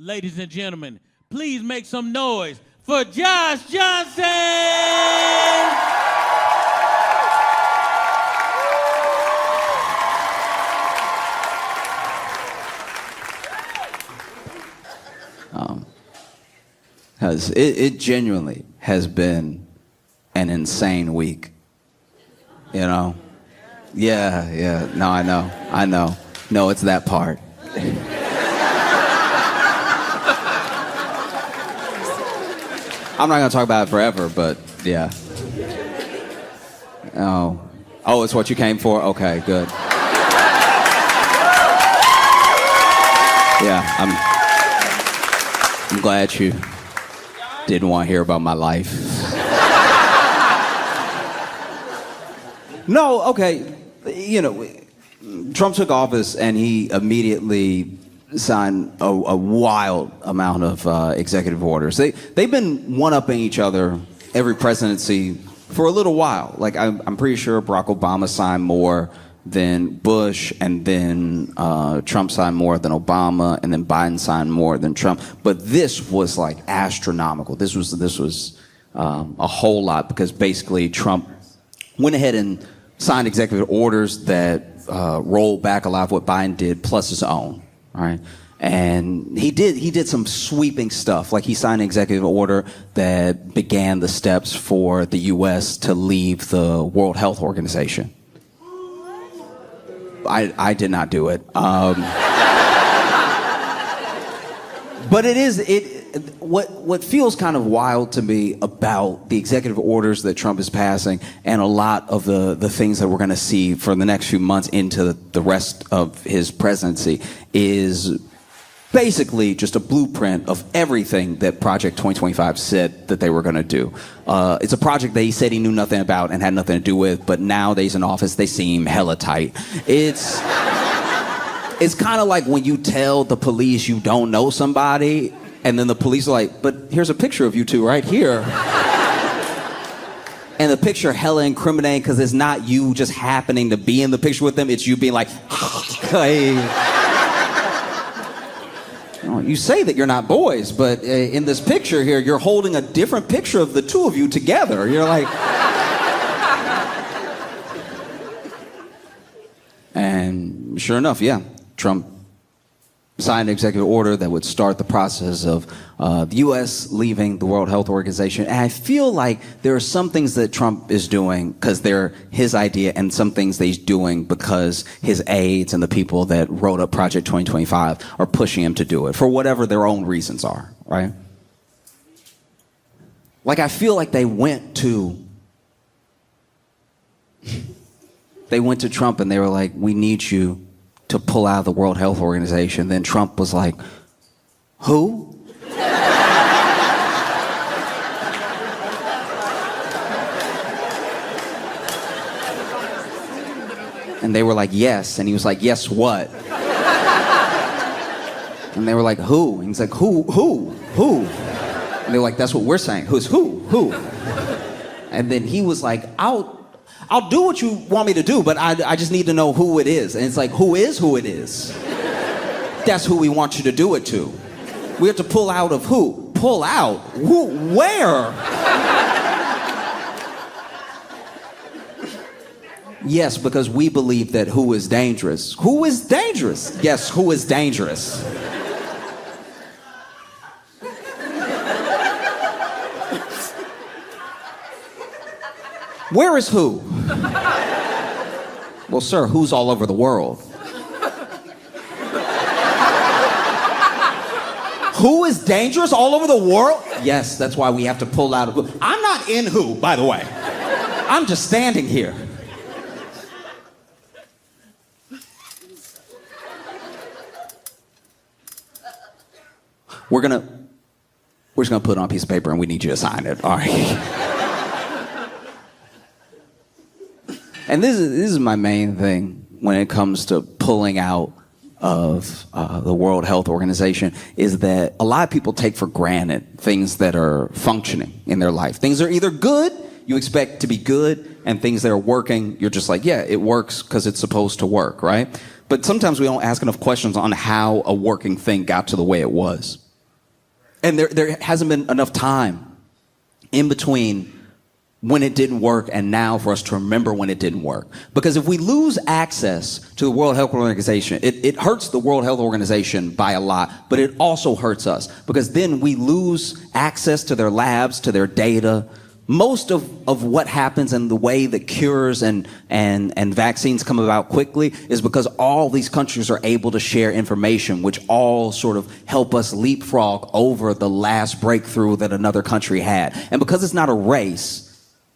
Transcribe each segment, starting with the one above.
Ladies and gentlemen, please make some noise for Josh Johnson! Because it genuinely has been an insane week. You know? Yeah. No, I know. No, it's that part. I'm not gonna talk about it forever, but yeah. Oh, it's what you came for? Okay, good. Yeah, I'm glad you didn't want to hear about my life. No, okay. You know, Trump took office and he immediately signed a wild amount of executive orders. They've been one-upping each other every presidency for a little while. Like, I'm pretty sure Barack Obama signed more than Bush, and then Trump signed more than Obama, and then Biden signed more than Trump. But this was like astronomical. This was a whole lot, because basically Trump went ahead and signed executive orders that rolled back a lot of what Biden did, plus his own. Right? And he did some sweeping stuff. Like, he signed an executive order that began the steps for the U.S. to leave the World Health Organization. I did not do it. But what feels kind of wild to me about the executive orders that Trump is passing, and a lot of the things that we're going to see for the next few months into the rest of his presidency, is basically just a blueprint of everything that Project 2025 said that they were going to do. It's a project that he said he knew nothing about and had nothing to do with, but now that he's in office, they seem hella tight. It's kind of like when you tell the police you don't know somebody, and then the police are like, but here's a picture of you two right here. And the picture hella incriminating, because it's not you just happening to be in the picture with them, it's you being like, hey. You say that you're not boys, but in this picture here, you're holding a different picture of the two of you together. You're like... And sure enough, yeah, Trump signed an executive order that would start the process of the U.S. leaving the World Health Organization. And I feel like there are some things that Trump is doing because they're his idea, and some things that he's doing because his aides and the people that wrote up Project 2025 are pushing him to do it for whatever their own reasons are, right? Like, I feel like they went to Trump and they were like, we need you to pull out of the World Health Organization. Then Trump was like, who? And they were like, yes. And he was like, yes, what? And they were like, who? And he's like, who? And they were like, that's what we're saying. Who's who? And then he was like, I'll do what you want me to do, but I just need to know who it is. And it's like, who is who it is? That's who we want you to do it to. We have to pull out of who? Pull out? Who? Where? Yes, because we believe that who is dangerous. Who is dangerous? Yes, who is dangerous? Where is who? Well, sir, who's all over the world? Who is dangerous all over the world? Yes, that's why we have to pull out of who. I'm not in who, by the way. I'm just standing here. We're just gonna put it on a piece of paper and we need you to sign it. All right. And this is my main thing when it comes to pulling out of the World Health Organization, is that a lot of people take for granted things that are functioning in their life. Things are either good, you expect to be good, and things that are working, you're just like, yeah, it works because it's supposed to work, right? But sometimes we don't ask enough questions on how a working thing got to the way it was. And there hasn't been enough time in between when it didn't work and now for us to remember when it didn't work. Because if we lose access to the World Health Organization, it hurts the World Health Organization by a lot, but it also hurts us because then we lose access to their labs, to their data. Most of what happens and the way that cures and vaccines come about quickly is because all these countries are able to share information, which all sort of help us leapfrog over the last breakthrough that another country had. And because it's not a race,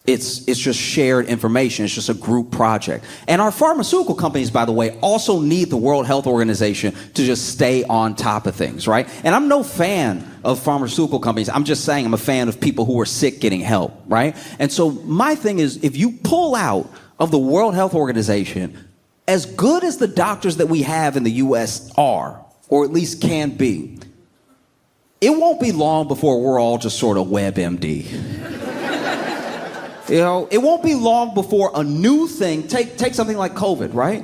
it's just shared information. It's just a group project. And our pharmaceutical companies, by the way, also need the World Health Organization to just stay on top of things, right? And I'm no fan of pharmaceutical companies. I'm just saying I'm a fan of people who are sick getting help, right? And so my thing is, if you pull out of the World Health Organization, as good as the doctors that we have in the U.S. are, or at least can be, it won't be long before we're all just sort of WebMD. You know, it won't be long before a new thing, take something like COVID, right?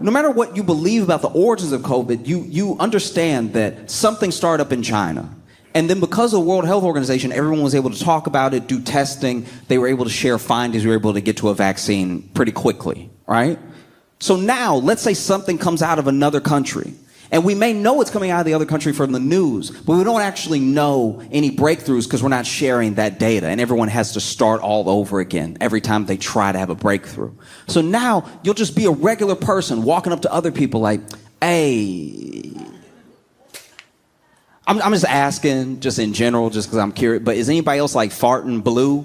No matter what you believe about the origins of COVID, you understand that something started up in China. And then because of the World Health Organization, everyone was able to talk about it, do testing. They were able to share findings. We were able to get to a vaccine pretty quickly, right? So now, let's say something comes out of another country. And we may know it's coming out of the other country from the news, but we don't actually know any breakthroughs because we're not sharing that data. And everyone has to start all over again every time they try to have a breakthrough. So now you'll just be a regular person walking up to other people like, hey, I'm just asking, just in general, just because I'm curious, but is anybody else like farting blue?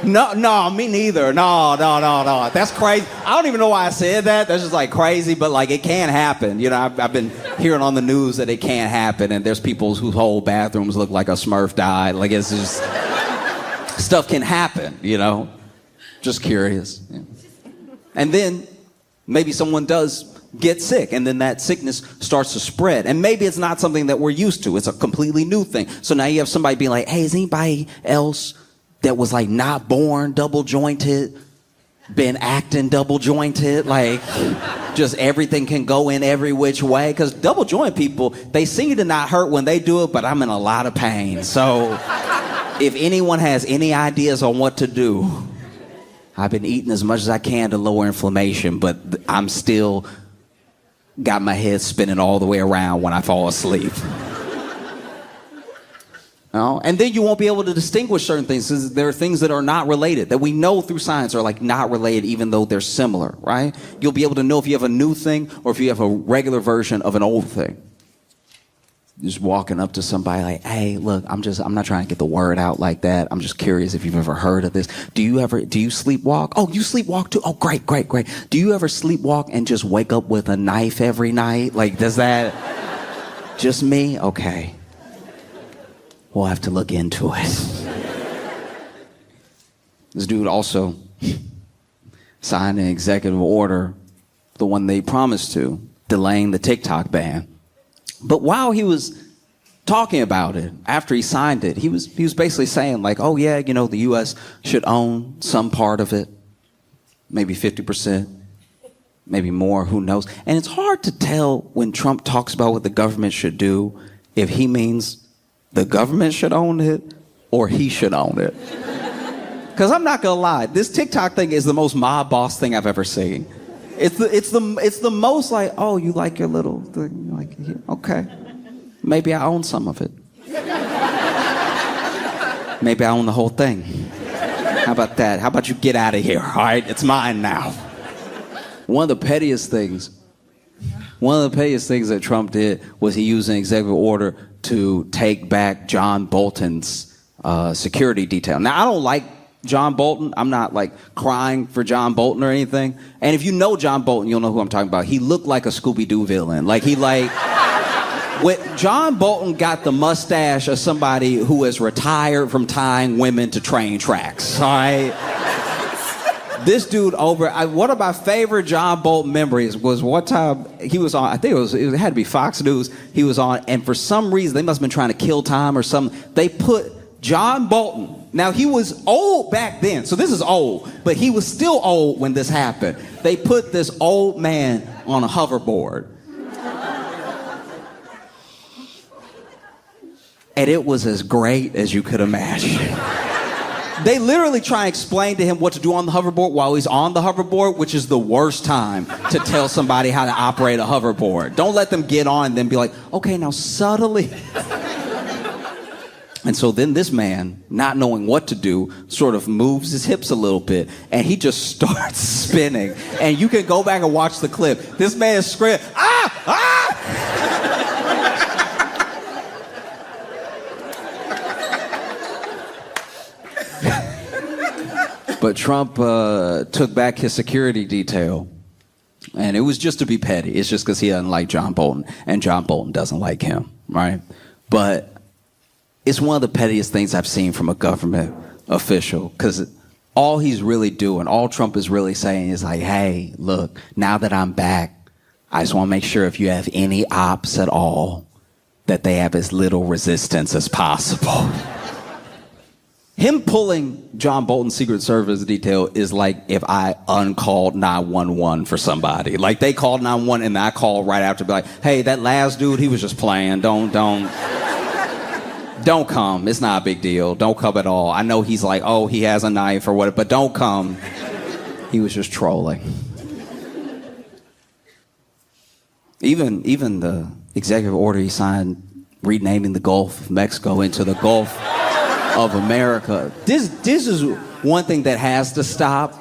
No, me neither. No. That's crazy. I don't even know why I said that. That's just like crazy, but like it can happen. You know, I've been hearing on the news that it can't happen, and there's people whose whole bathrooms look like a Smurf died. Like it's just stuff can happen. You know, just curious. Yeah. And then maybe someone does get sick, and then that sickness starts to spread. And maybe it's not something that we're used to. It's a completely new thing. So now you have somebody being like, "Hey, is anybody else that was like not born double jointed, been acting double jointed, like just everything can go in every which way?" Because double joint people, they seem to not hurt when they do it, but I'm in a lot of pain. So if anyone has any ideas on what to do, I've been eating as much as I can to lower inflammation, but I'm still got my head spinning all the way around when I fall asleep. And then you won't be able to distinguish certain things because there are things that are not related that we know through science are like not related even though they're similar, right? You'll be able to know if you have a new thing or if you have a regular version of an old thing. Just walking up to somebody like, "Hey, look, I'm not trying to get the word out like that. I'm just curious if you've ever heard of this. Do you sleepwalk? Oh, you sleepwalk too? Oh, great. Do you ever sleepwalk and just wake up with a knife every night? Like, does that just me? Okay. We'll have to look into it." This dude also signed an executive order, the one they promised to, delaying the TikTok ban. But while he was talking about it, after he signed it, he was basically saying like, "Oh yeah, you know, the U.S. should own some part of it, maybe 50%, maybe more, who knows." And it's hard to tell when Trump talks about what the government should do if he means the government should own it or he should own it. Because I'm not gonna lie, this TikTok thing is the most mob boss thing I've ever seen. It's the most like, "Oh, you like your little thing?" Like, yeah, okay, maybe I own some of it. Maybe I own the whole thing. How about that? How about you get out of here? All right, it's mine now. One of the pettiest things that Trump did was he used an executive order to take back John Bolton's security detail. Now, I don't like John Bolton. I'm not like crying for John Bolton or anything. And if you know John Bolton, you'll know who I'm talking about. He looked like a Scooby-Doo villain. When John Bolton got the mustache of somebody who is retired from tying women to train tracks, all right? This dude one of my favorite John Bolton memories was one time he was on, I think it had to be Fox News, he was on, and for some reason, they must have been trying to kill time or something. They put John Bolton, now he was old back then, so this is old, but he was still old when this happened. They put this old man on a hoverboard. and it was as great as you could imagine. They literally try and explain to him what to do on the hoverboard while he's on the hoverboard, which is the worst time to tell somebody how to operate a hoverboard. Don't let them get on and then be like, okay, now subtly. And so then this man, not knowing what to do, sort of moves his hips a little bit, and he just starts spinning. And you can go back and watch the clip. This man is screaming, ah, ah! But Trump took back his security detail. And it was just to be petty. It's just because he doesn't like John Bolton, and John Bolton doesn't like him, right? But it's one of the pettiest things I've seen from a government official, because all he's really doing, all Trump is really saying is like, hey, look, now that I'm back, I just want to make sure if you have any ops at all, that they have as little resistance as possible. Him pulling John Bolton's Secret Service detail is like if I uncalled 911 for somebody. Like they called 911 and I called right after, be like, hey, that last dude, he was just playing. Don't come. It's not a big deal. Don't come at all. I know he's like, oh, he has a knife or whatever, but don't come. He was just trolling. Even the executive order he signed renaming the Gulf of Mexico into the Gulf of America. This is one thing that has to stop.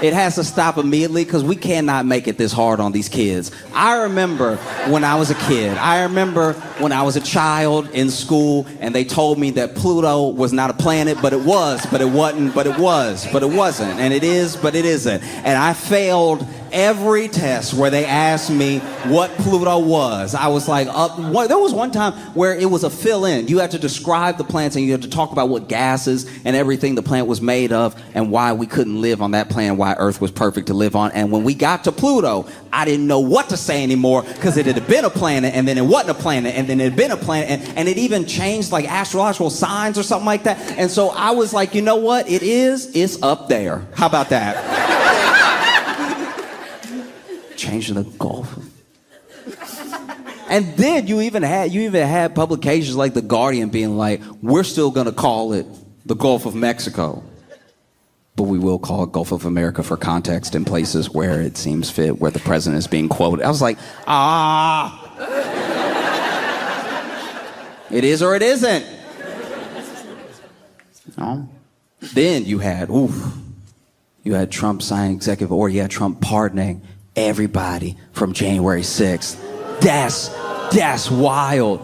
It has to stop immediately, because we cannot make it this hard on these kids. I remember when I was a kid. I remember when I was a child in school and they told me that Pluto was not a planet, but it was, but it wasn't, but it was, but it wasn't, and it is, but it isn't. And I failed every test where they asked me what Pluto was. I was like, there was one time where it was a fill-in. You had to describe the plants and you had to talk about what gases and everything the plant was made of and why we couldn't live on that planet, why Earth was perfect to live on. And when we got to Pluto, I didn't know what to say anymore, because it had been a planet and then it wasn't a planet and then it had been a planet and it even changed like astrological signs or something like that. And so I was like, you know what? It's up there. How about that? Changing the Gulf. And then you even had publications like The Guardian being like, we're still going to call it the Gulf of Mexico, but we will call it Gulf of America for context in places where it seems fit, where the president is being quoted. I was like, it is or it isn't. No. Then you had Trump signing executive order. You had Trump pardoning everybody from January 6th. That's wild.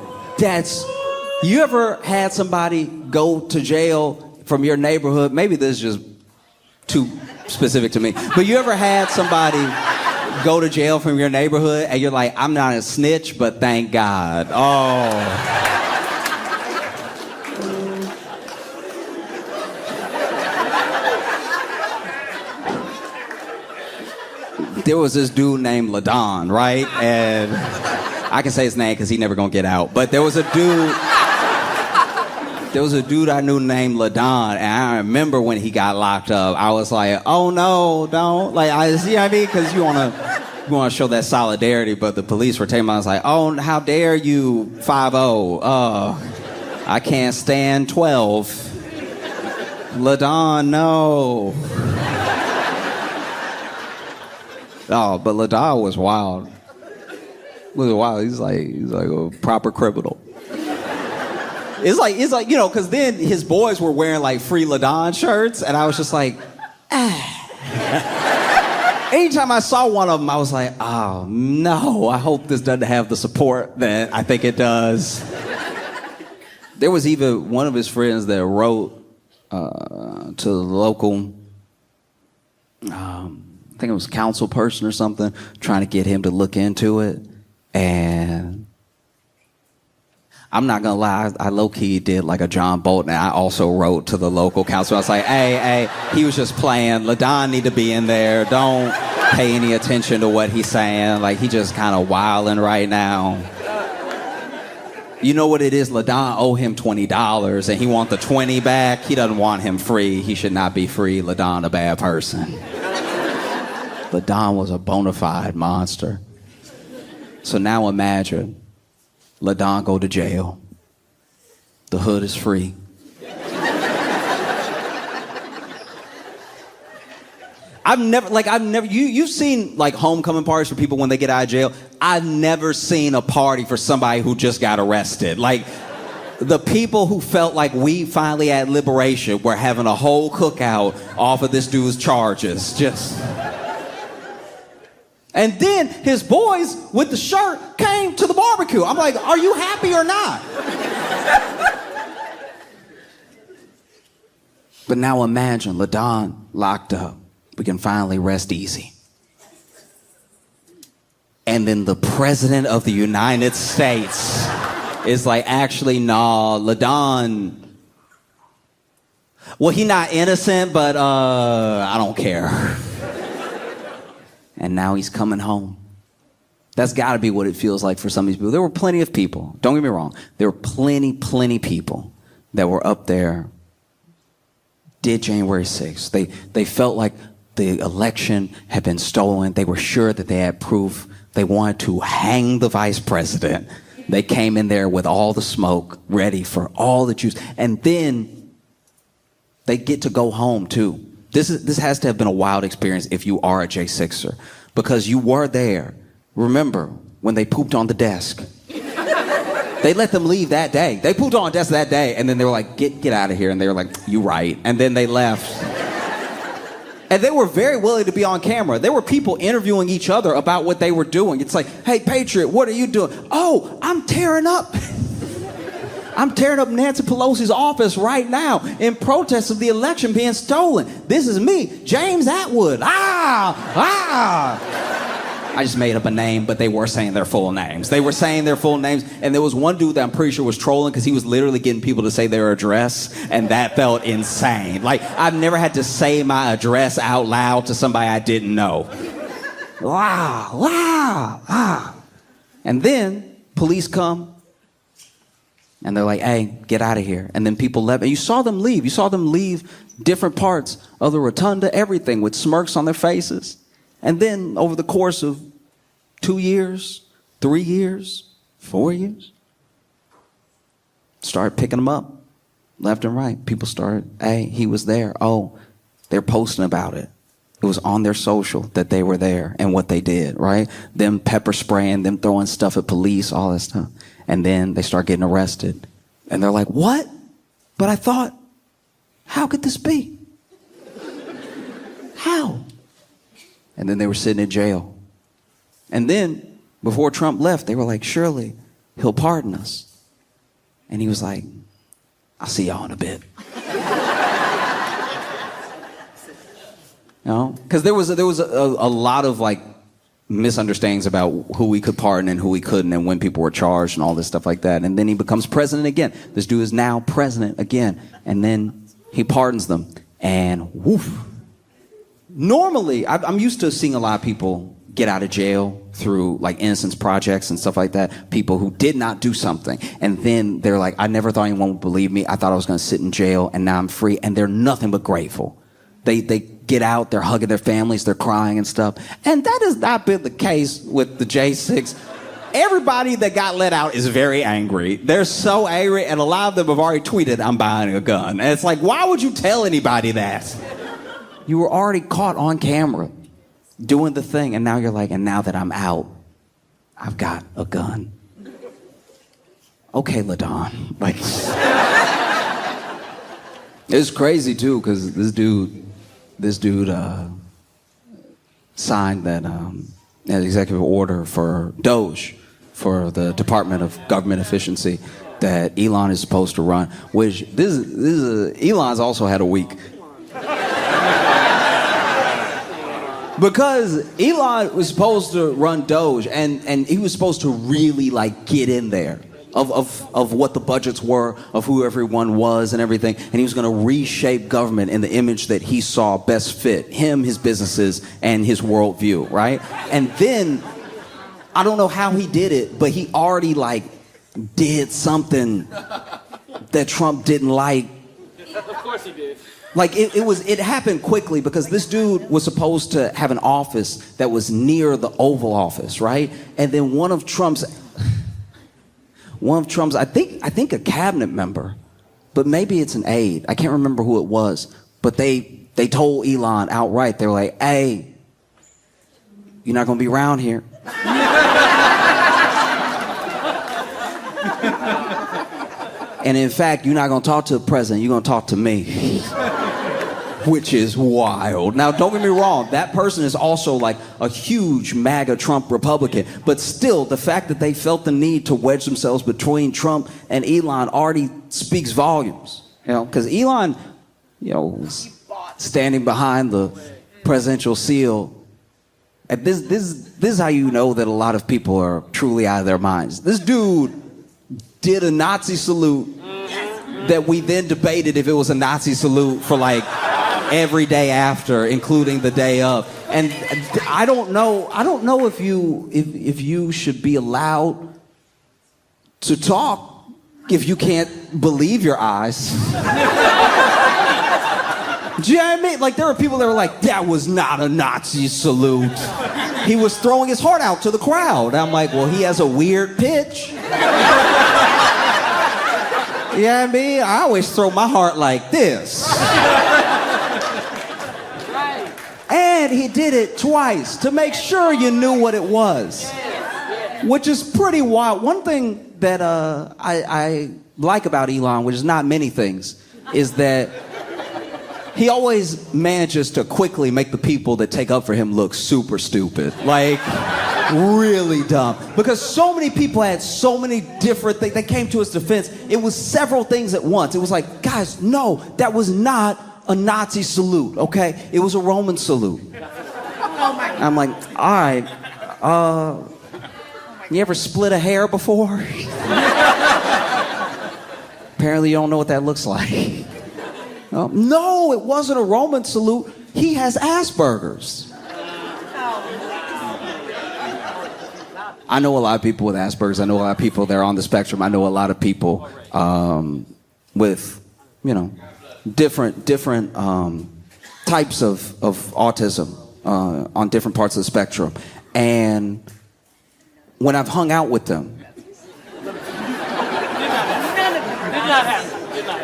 You ever had somebody go to jail from your neighborhood? Maybe this is just too specific to me, but you ever had somebody go to jail from your neighborhood and you're like, I'm not a snitch, but thank God. Oh. There was this dude named LaDon, right? And I can say his name because he never gonna get out. But there was a dude I knew named LaDon, and I remember when he got locked up, I was like, oh no, don't. Like, see what I mean? Because you wanna show that solidarity, but the police were taking him. I was like, oh, how dare you, 5-0. I can't stand 12. LaDon, no. Oh, but LaDon was wild. He's like a proper criminal. It's like because then his boys were wearing like free LaDon shirts, and I was just like, Anytime I saw one of them, I was like, oh no, I hope this doesn't have the support that I think it does. There was even one of his friends that wrote to the local, I think it was council person or something, trying to get him to look into it. And I'm not gonna lie, I low-key did like a John Bolton, and I also wrote to the local council. I was like, hey, he was just playing. LaDon need to be in there. Don't pay any attention to what he's saying. Like, he just kind of wilding right now. You know what it is? LaDon owe him $20, and he want the 20 back. He doesn't want him free. He should not be free. LaDon a bad person. LaDon was a bona fide monster. So now imagine LaDon go to jail. The hood is free. You've seen like homecoming parties for people when they get out of jail. I've never seen a party for somebody who just got arrested. Like, the people who felt like we finally had liberation were having a whole cookout off of this dude's charges. And then his boys with the shirt came to the barbecue. I'm like, are you happy or not? But now imagine LaDon locked up. We can finally rest easy. And then the president of the United States is like, actually, nah, LaDon, well, he not innocent, but I don't care. And now he's coming home. That's got to be what it feels like for some of these people. There were plenty of people, don't get me wrong, there were plenty people that were up there, did January 6th. They felt like the election had been stolen. They were sure that they had proof. They wanted to hang the vice president. They came in there with all the smoke, ready for all the juice. And then they get to go home, too. This has to have been a wild experience if you are a J6er, because you were there. Remember when they pooped on the desk? They let them leave that day. They pooped on the desk that day, and then they were like, get out of here. And they were like, you right. And then they left. And they were very willing to be on camera. There were people interviewing each other about what they were doing. It's like, hey, Patriot, what are you doing? Oh, I'm tearing up Nancy Pelosi's office right now in protest of the election being stolen. This is me, James Atwood. I just made up a name, but they were saying their full names. They were saying their full names, and there was one dude that I'm pretty sure was trolling because he was literally getting people to say their address, and that felt insane. Like, I've never had to say my address out loud to somebody I didn't know. And then police come, and they're like, hey, get out of here. And then people left. And you saw them leave. You saw them leave different parts of the rotunda, everything, with smirks on their faces. And then over the course of 2 years, 3 years, 4 years, started picking them up left and right. People started, hey, he was there. Oh, they're posting about it. It was on their social that they were there and what they did, right? Them pepper spraying, them throwing stuff at police, all that stuff. And then they start getting arrested. And they're like, what? But I thought, how could this be? How? And then they were sitting in jail. And then, before Trump left, they were like, surely he'll pardon us. And he was like, I'll see y'all in a bit. You know? Because there was a lot of like misunderstandings about who we could pardon and who we couldn't, and when people were charged and all this stuff like that. And then he becomes president again. This dude is now president again. And then he pardons them. And woof. Normally, I'm used to seeing a lot of people get out of jail through like innocence projects and stuff like that. People who did not do something. And then they're like, I never thought anyone would believe me. I thought I was going to sit in jail, and now I'm free. And they're nothing but grateful. They get out, they're hugging their families, they're crying and stuff. And that has not been the case with the J6. Everybody that got let out is very angry. They're so angry, and a lot of them have already tweeted, I'm buying a gun. And it's like, why would you tell anybody that? You were already caught on camera doing the thing, and now you're like, and now that I'm out, I've got a gun. Okay, LaDon. Like, it's crazy too, because this dude signed that executive order for DOGE, for the Department of Government Efficiency, that Elon is supposed to run. Which Elon's also had a week. Because Elon was supposed to run Doge, and he was supposed to really like get in there of what the budgets were, of who everyone was and everything, and he was going to reshape government in the image that he saw best fit him, his businesses, and his worldview, right? And then, I don't know how he did it, but he already like did something that Trump didn't like. Of course he did. Like, it happened quickly, because this dude was supposed to have an office that was near the Oval Office, right? And then one of Trump's one of Trump's, I think a cabinet member, but maybe it's an aide. I can't remember who it was, but they told Elon outright. They were like, "Hey, you're not gonna be around here." And in fact, you're not gonna talk to the president. You're gonna talk to me. Which is wild. Now, don't get me wrong, that person is also like a huge MAGA Trump Republican, but still, the fact that they felt the need to wedge themselves between Trump and Elon already speaks volumes, because Elon, was standing behind the presidential seal. And this is how you know that a lot of people are truly out of their minds. This dude did a Nazi salute that we then debated if it was a Nazi salute for like every day after, including the day of. And I don't know if you should be allowed to talk if you can't believe your eyes. Do you know what I mean? Like, there were people that were like, that was not a Nazi salute. He was throwing his heart out to the crowd. I'm like, well, he has a weird pitch. You know what I mean? I always throw my heart like this. And he did it twice to make sure you knew what it was, which is pretty wild. One thing that I like about Elon, which is not many things, is that he always manages to quickly make the people that take up for him look super stupid. Like, really dumb. Because so many people had so many different things. They came to his defense. It was several things at once. It was like, guys, no, that was not a Nazi salute, okay? It was a Roman salute. I'm like, all right, you ever split a hair before? Apparently you don't know what that looks like. No, it wasn't a Roman salute. He has Asperger's. I know a lot of people with Asperger's. I know a lot of people that are on the spectrum. I know a lot of people with, different types of autism on different parts of the spectrum. And when I've hung out with them,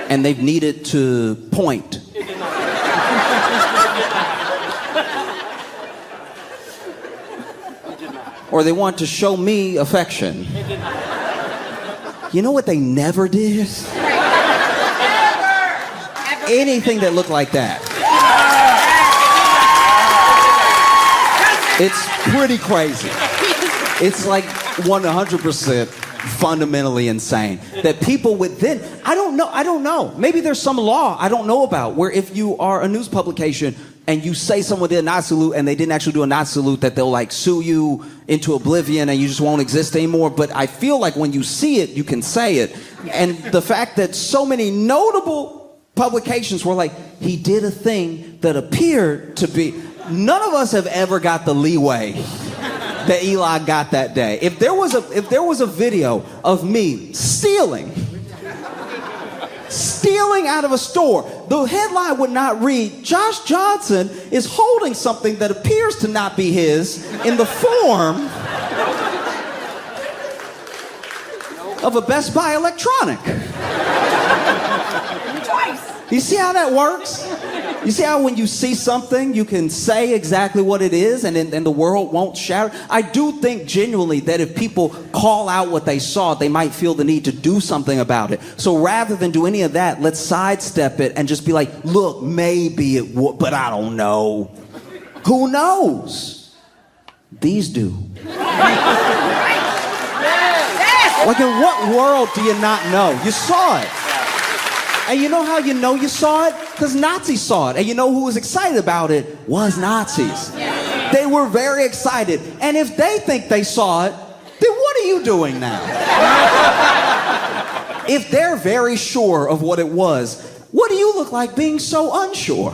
and they've needed to point, or they want to show me affection, you know what they never did? Anything that looked like that. It's pretty crazy. It's like 100% fundamentally insane that people within, I don't know. Maybe there's some law I don't know about where if you are a news publication and you say someone did a Nazi salute and they didn't actually do a Nazi salute, that they'll like sue you into oblivion and you just won't exist anymore. But I feel like when you see it, you can say it. And the fact that so many notable publications were like, he did a thing that appeared to be, none of us have ever got the leeway that Elon got that day. If there was a video of me stealing out of a store, the headline would not read, Josh Johnson is holding something that appears to not be his in the form of a Best Buy electronic. You see how that works? You see how when you see something, you can say exactly what it is and the world won't shatter? I do think genuinely that if people call out what they saw, they might feel the need to do something about it. So rather than do any of that, let's sidestep it and just be like, look, maybe it would, but I don't know. Who knows? These do. Like, in what world do you not know? You saw it. And you know how you know you saw it? Because Nazis saw it. And you know who was excited about it? Was Nazis. They were very excited. And if they think they saw it, then what are you doing now? If they're very sure of what it was, what do you look like being so unsure?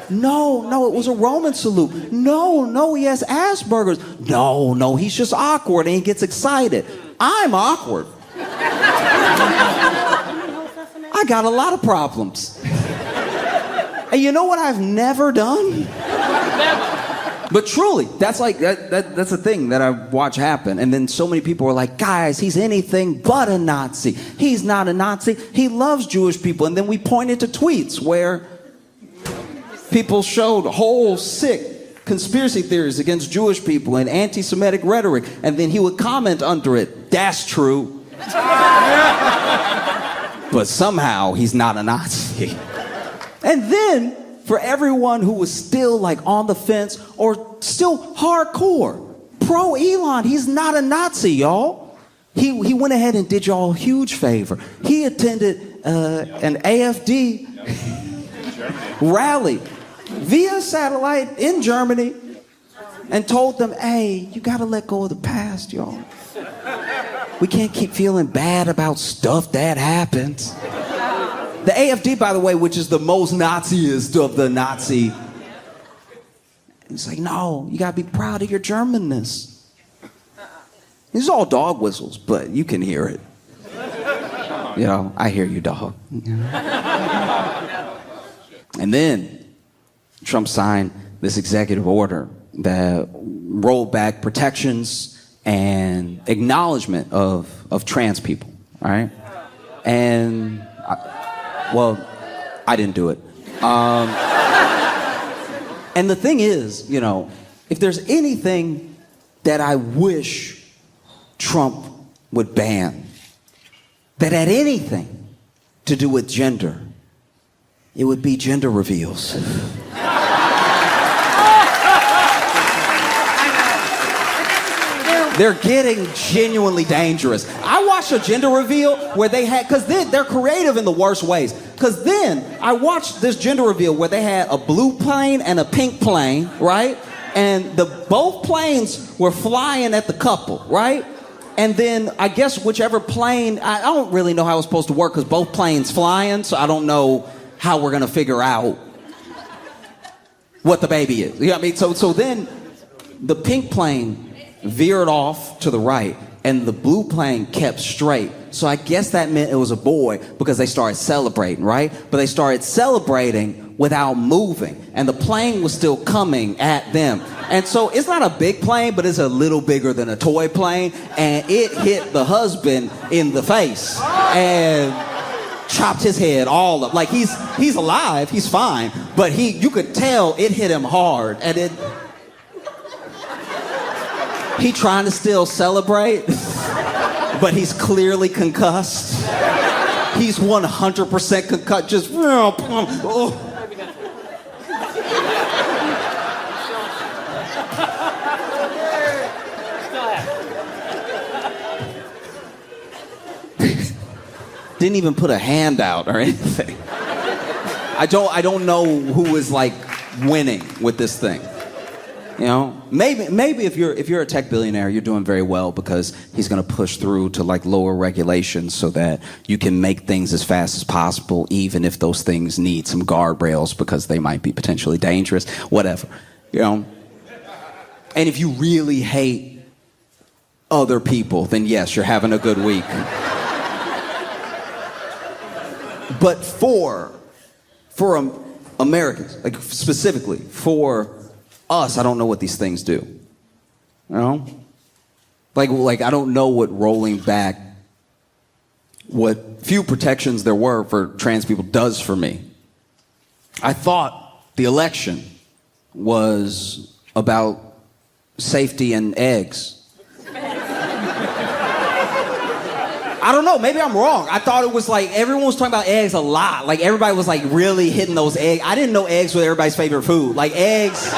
No, it was a Roman salute. No, he has Asperger's. No, he's just awkward and he gets excited. I'm awkward. I got a lot of problems. And you know what I've never done? But truly, that's like that's a thing that I watch happen. And then so many people are like, guys, he's anything but a Nazi. He's not a Nazi. He loves Jewish people. And then we pointed to tweets where people showed whole sick conspiracy theories against Jewish people and anti-Semitic rhetoric. And then he would comment under it, that's true. But somehow he's not a Nazi. And then, for everyone who was still like on the fence or still hardcore, pro Elon, he's not a Nazi, y'all. He went ahead and did y'all a huge favor. He attended an AFD rally via satellite in Germany and told them, hey, you gotta let go of the past, y'all. We can't keep feeling bad about stuff that happens. The AFD, by the way, which is the most Naziest of the Nazi, it's like, no, you gotta be proud of your Germanness. These are all dog whistles, but you can hear it. You know, I hear you, dog. And then Trump signed this executive order that rolled back protections and acknowledgement of trans people, all right? And I didn't do it. And the thing is, you know, if there's anything that I wish Trump would ban that had anything to do with gender, it would be gender reveals. They're getting genuinely dangerous. I watched a gender reveal where they had, because they're creative in the worst ways. Because then I watched this gender reveal where they had a blue plane and a pink plane, right? And both planes were flying at the couple, right? And then I guess whichever plane, I don't really know how it was supposed to work because both planes flying, so I don't know how we're gonna figure out what the baby is. You know what I mean? So then the pink plane veered off to the right, and the blue plane kept straight. So I guess that meant it was a boy because they started celebrating, right? But they started celebrating without moving, and the plane was still coming at them. And so it's not a big plane, but it's a little bigger than a toy plane, and it hit the husband in the face and chopped his head all up. Like he's alive, he's fine, but you could tell it hit him hard, and he trying to still celebrate, but he's clearly concussed. He's 100% concussed, just... Oh. Didn't even put a hand out or anything. I don't know who is like winning with this thing. You know, maybe if you're a tech billionaire, you're doing very well because he's going to push through to like lower regulations so that you can make things as fast as possible, even if those things need some guardrails because they might be potentially dangerous, whatever, you know. And if you really hate other people, then yes, you're having a good week. But for Americans, like specifically for us, I don't know what these things do. You know? Like I don't know what rolling back what few protections there were for trans people does for me. I thought the election was about safety and eggs. I don't know, maybe I'm wrong. I thought it was like everyone was talking about eggs a lot. Like everybody was like really hitting those eggs. I didn't know eggs were everybody's favorite food. Like eggs.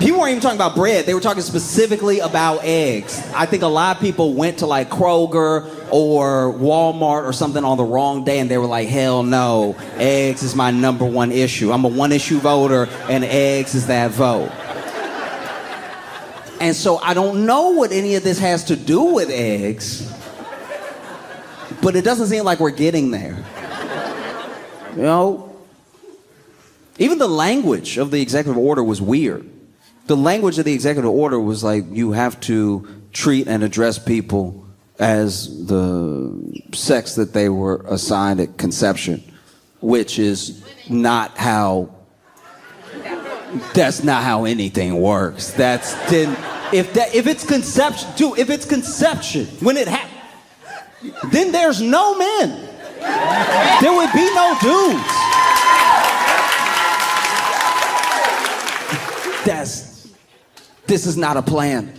People weren't even talking about bread. They were talking specifically about eggs. I think a lot of people went to like Kroger or Walmart or something on the wrong day and they were like, hell no, eggs is my number one issue. I'm a one issue voter and eggs is that vote. And so I don't know what any of this has to do with eggs. But it doesn't seem like we're getting there. You know? Even the language of the executive order was weird. The language of the executive order was like, you have to treat and address people as the sex that they were assigned at conception, which is not how That's not how anything works. If it's conception, dude, if it's conception, when it happens, then there's no men. There would be no dudes. This is not a plan.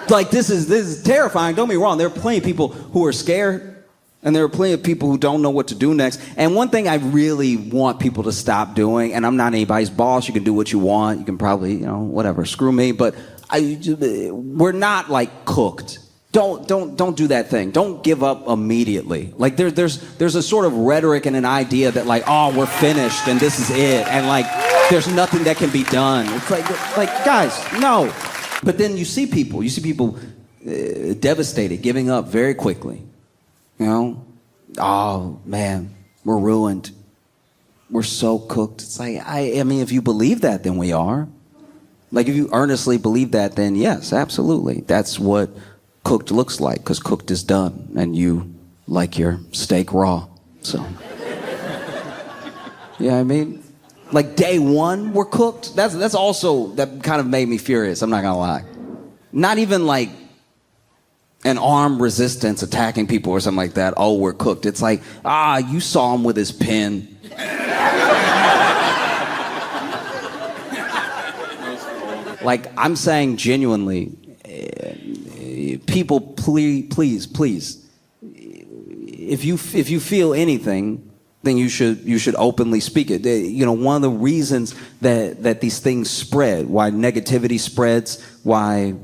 Like, this is terrifying. Don't be wrong. There are plenty of people who are scared, and there are plenty of people who don't know what to do next. And one thing I really want people to stop doing, and I'm not anybody's boss, you can do what you want, you can probably, whatever, screw me, but we're not like cooked. Don't do that thing. Don't give up immediately. Like there's a sort of rhetoric and an idea that like, oh, we're finished and this is it, and like there's nothing that can be done. It's like guys, no. But then you see people devastated, giving up very quickly. Oh man, we're ruined. We're so cooked. It's like, I mean, if you believe that, then we are. Like, if you earnestly believe that, then yes, absolutely. That's what cooked looks like, because cooked is done, and you like your steak raw. So, yeah, I mean, like day one, we're cooked. That's also, that kind of made me furious. I'm not gonna lie. Not even like an armed resistance attacking people or something like that. Oh, we're cooked. It's like, you saw him with his pen. Like, I'm saying genuinely, people, please, if you feel anything, then you should openly speak it. One of the reasons that these things spread, why negativity spreads, why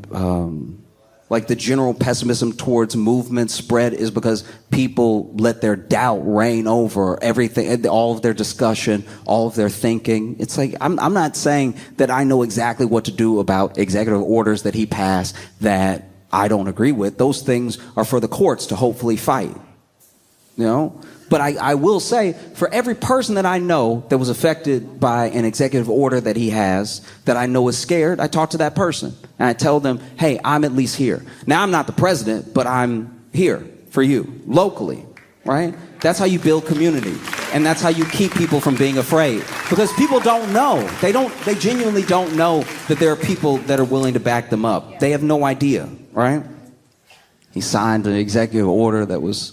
like the general pessimism towards movement spread, is because people let their doubt reign over everything, all of their discussion, all of their thinking. It's like, I'm not saying that I know exactly what to do about executive orders that he passed that I don't agree with. Those things are for the courts to hopefully fight, But I will say, for every person that I know that was affected by an executive order that he has, that I know is scared, I talk to that person. And I tell them, hey, I'm at least here. Now, I'm not the president, but I'm here for you, locally, right? That's how you build community. And that's how you keep people from being afraid. Because people don't know. They genuinely don't know that there are people that are willing to back them up. They have no idea, right? He signed an executive order that was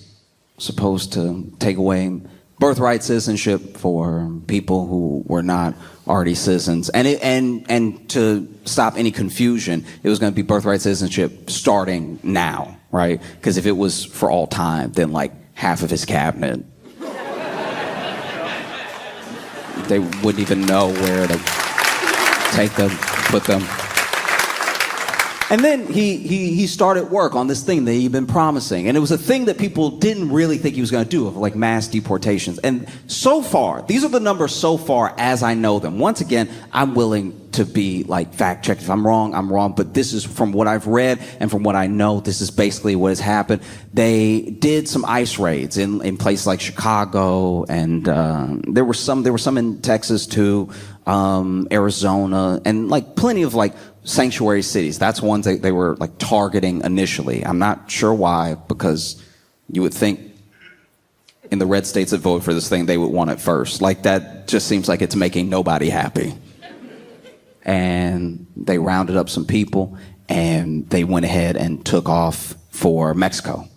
supposed to take away birthright citizenship for people who were not already citizens, and to stop any confusion, it was going to be birthright citizenship starting now, right? Because if it was for all time, then like half of his cabinet, they wouldn't even know where to take them, put them. And then he started work on this thing that he'd been promising. And it was a thing that people didn't really think he was going to do, of like mass deportations. And so far, these are the numbers so far as I know them. Once again, I'm willing to be like fact checked. If I'm wrong, I'm wrong. But this is from what I've read and from what I know, this is basically what has happened. They did some ICE raids in places like Chicago, and there were some in Texas too, Arizona, and like plenty of like sanctuary cities. That's ones they were like targeting initially. I'm not sure why, because you would think in the red states that voted for this thing, they would want it first. Like, that just seems like it's making nobody happy. And they rounded up some people, and they went ahead and took off for Mexico.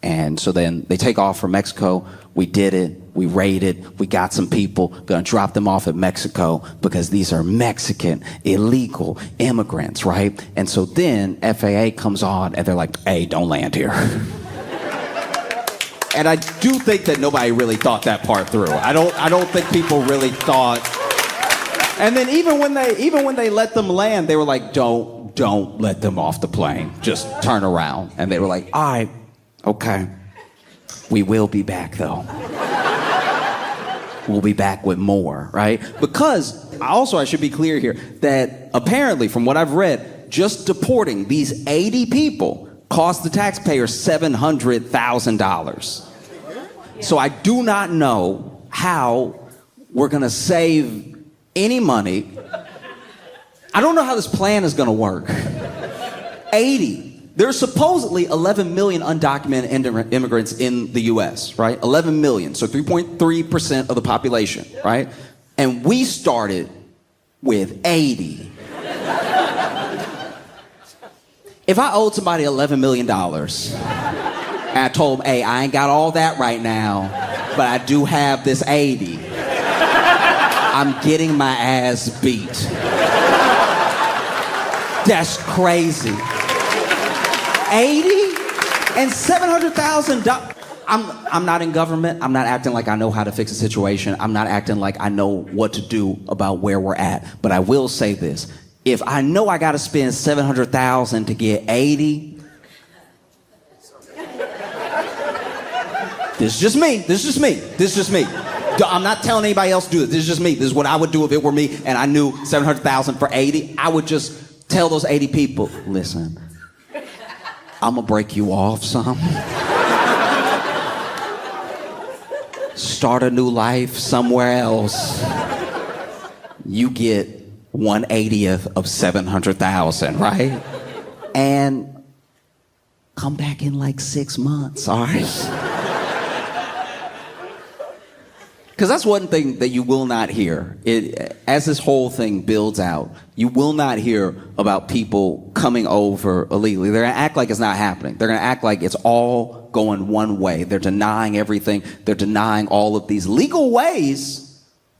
And so then they take off for Mexico. We did it. We raided. We got some people. Gonna drop them off at Mexico because these are Mexican illegal immigrants, right? And so then FAA comes on and they're like, hey, don't land here. And I do think that nobody really thought that part through. I don't think people really thought. And then even when they let them land, they were like, don't let them off the plane. Just turn around. And they were like, all right, okay. We will be back though. We'll be back with more, right? Because I should be clear here that apparently, from what I've read, just deporting these 80 people cost the taxpayer $700,000. So I do not know how we're gonna save any money. I don't know how this plan is gonna work. 80. There's supposedly 11 million undocumented immigrants in the US, right? 11 million, so 3.3% of the population, right? And we started with 80. If I owed somebody $11 million, and I told them, hey, I ain't got all that right now, but I do have this 80, I'm getting my ass beat. That's crazy. 80 and $700,000. I'm not in government. I'm not acting like I know how to fix a situation. I'm not acting like I know what to do about where we're at. But I will say this. If I know I got to spend $700,000 to get 80, this is just me. This is just me. This is just me. I'm not telling anybody else to do it. This is just me. This is what I would do if it were me and I knew $700,000 for 80. I would just tell those 80 people, listen, I'm going to break you off some. Start a new life somewhere else. You get 1/80th of 700,000, right? And come back in like 6 months, all right? Because that's one thing that you will not hear. As this whole thing builds out, you will not hear about people coming over illegally. They're going to act like it's not happening. They're going to act like it's all going one way. They're denying everything. They're denying all of these legal ways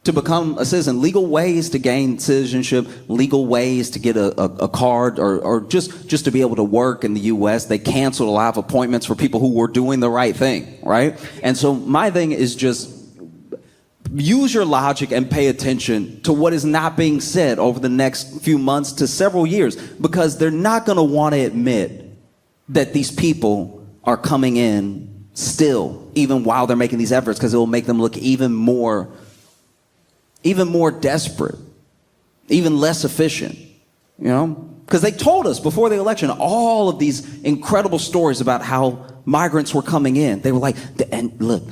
to become a citizen, legal ways to gain citizenship, legal ways to get a card or just to be able to work in the U.S. They canceled a lot of appointments for people who were doing the right thing, right? And so my thing is just use your logic and pay attention to what is not being said over the next few months to several years, because they're not going to want to admit that these people are coming in still, even while they're making these efforts, because it will make them look even more desperate, even less efficient, you know? Because they told us before the election all of these incredible stories about how migrants were coming in. They were like, and look,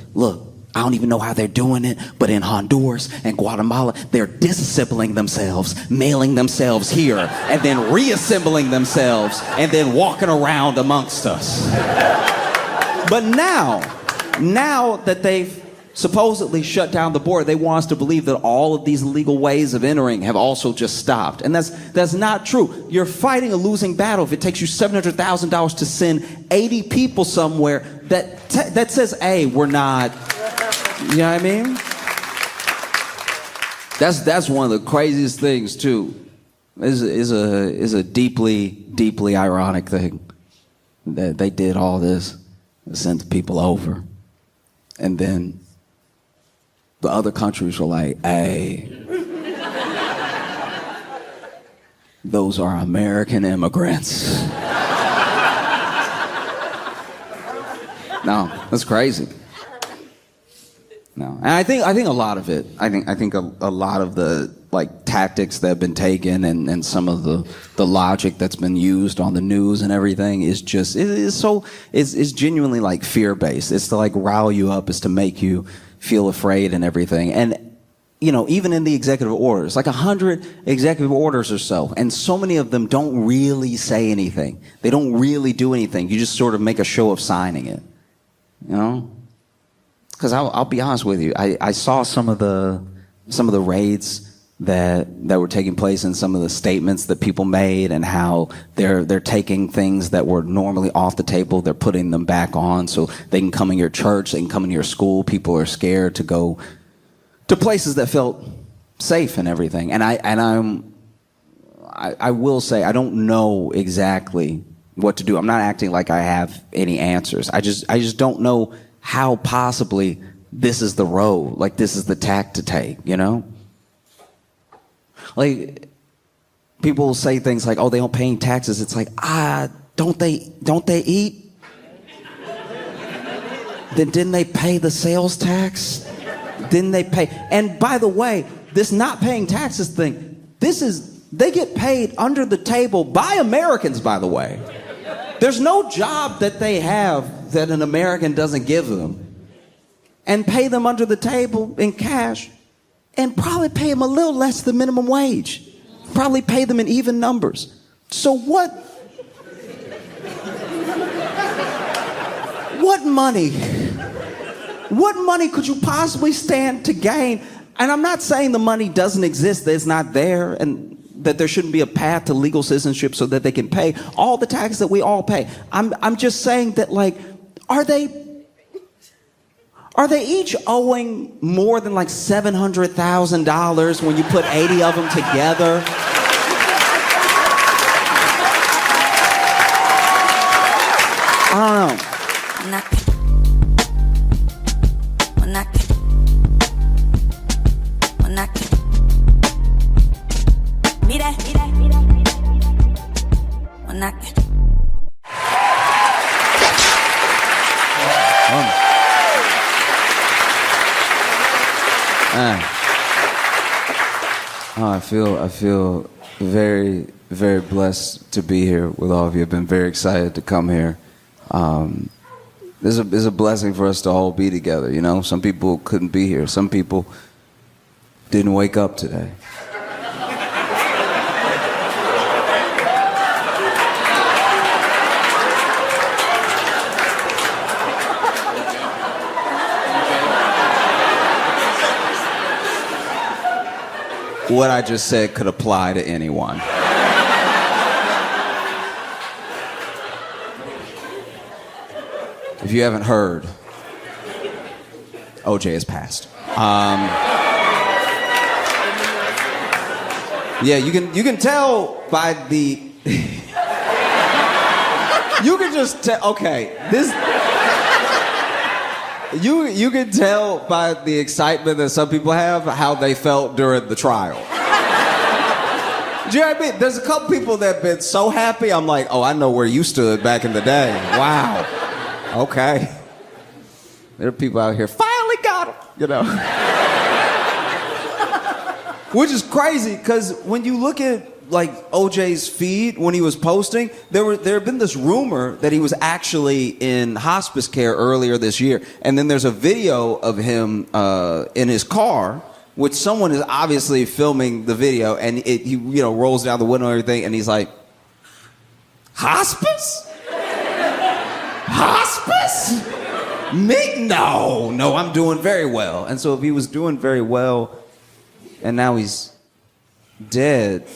I don't even know how they're doing it, but in Honduras and Guatemala, they're disassembling themselves, mailing themselves here, and then reassembling themselves, and then walking around amongst us. But now that they've supposedly shut down the border, they want us to believe that all of these legal ways of entering have also just stopped. And that's not true. You're fighting a losing battle if it takes you $700,000 to send 80 people somewhere that says, hey, we're not... You know what I mean? That's one of the craziest things too. Is a deeply ironic thing that they did all this, sent people over, and then the other countries were like, "Hey, those are American immigrants." No, that's crazy. No, and I think a lot of it. I think a lot of the tactics that have been taken and some of the logic that's been used on the news and everything is just it's genuinely fear based. It's to rile you up. It's to make you feel afraid and everything. And even in the executive orders, 100 executive orders or so, and so many of them don't really say anything. They don't really do anything. You just sort of make a show of signing it. Because I'll be honest with you, I saw some of the raids that were taking place and some of the statements that people made and how they're taking things that were normally off the table, they're putting them back on so they can come in your church, they can come in your school. People are scared to go to places that felt safe and everything. And I will say I don't know exactly what to do. I'm not acting like I have any answers. I just don't know how possibly this is the road, this is the tack to take, people will say things like, oh, they don't pay any taxes. It's don't they eat? Then didn't they pay the sales tax? Didn't they pay? And by the way, this not paying taxes thing, they get paid under the table by Americans, by the way. There's no job that they have that an American doesn't give them, and pay them under the table in cash, and probably pay them a little less than minimum wage. Probably pay them in even numbers. So what money could you possibly stand to gain And I'm not saying the money doesn't exist, that it's not there, and that there shouldn't be a path to legal citizenship so that they can pay all the taxes that we all pay. I'm just saying that, like, are they each owing more than like $700,000 when you put 80 of them together? I don't know. I feel very, very blessed to be here with all of you. I've been very excited to come here. It's a blessing for us to all be together, you know? Some people couldn't be here. Some people didn't wake up today. What I just said could apply to anyone. If you haven't heard, OJ has passed. Yeah, you can tell by the. You can just tell. Okay, this. You can tell by the excitement that some people have how they felt during the trial. Do you know what I mean? There's a couple people that have been so happy, I'm like, oh, I know where you stood back in the day. Wow. Okay. There are people out here, finally got him, you know. Which is crazy, because when you look at like OJ's feed when he was posting, there had been this rumor that he was actually in hospice care earlier this year, and then there's a video of him in his car, which someone is obviously filming the video, and he rolls down the window and everything, and he's like, hospice? Hospice? Me? No, I'm doing very well. And so if he was doing very well, and now he's dead,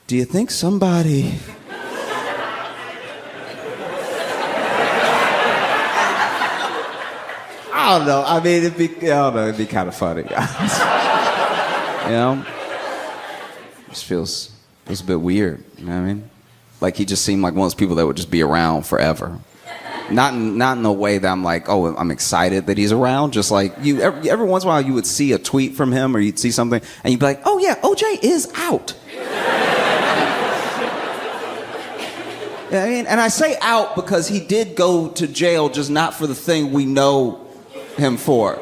do you think somebody... I don't know. I mean, it'd be kind of funny. You know? It just feels a bit weird, you know what I mean? Like he just seemed like one of those people that would just be around forever. Not in a way that I'm like, oh, I'm excited that he's around. Just like every once in a while you would see a tweet from him or you'd see something and you'd be like, oh yeah, OJ is out. I mean, and I say out because he did go to jail, just not for the thing we know him for.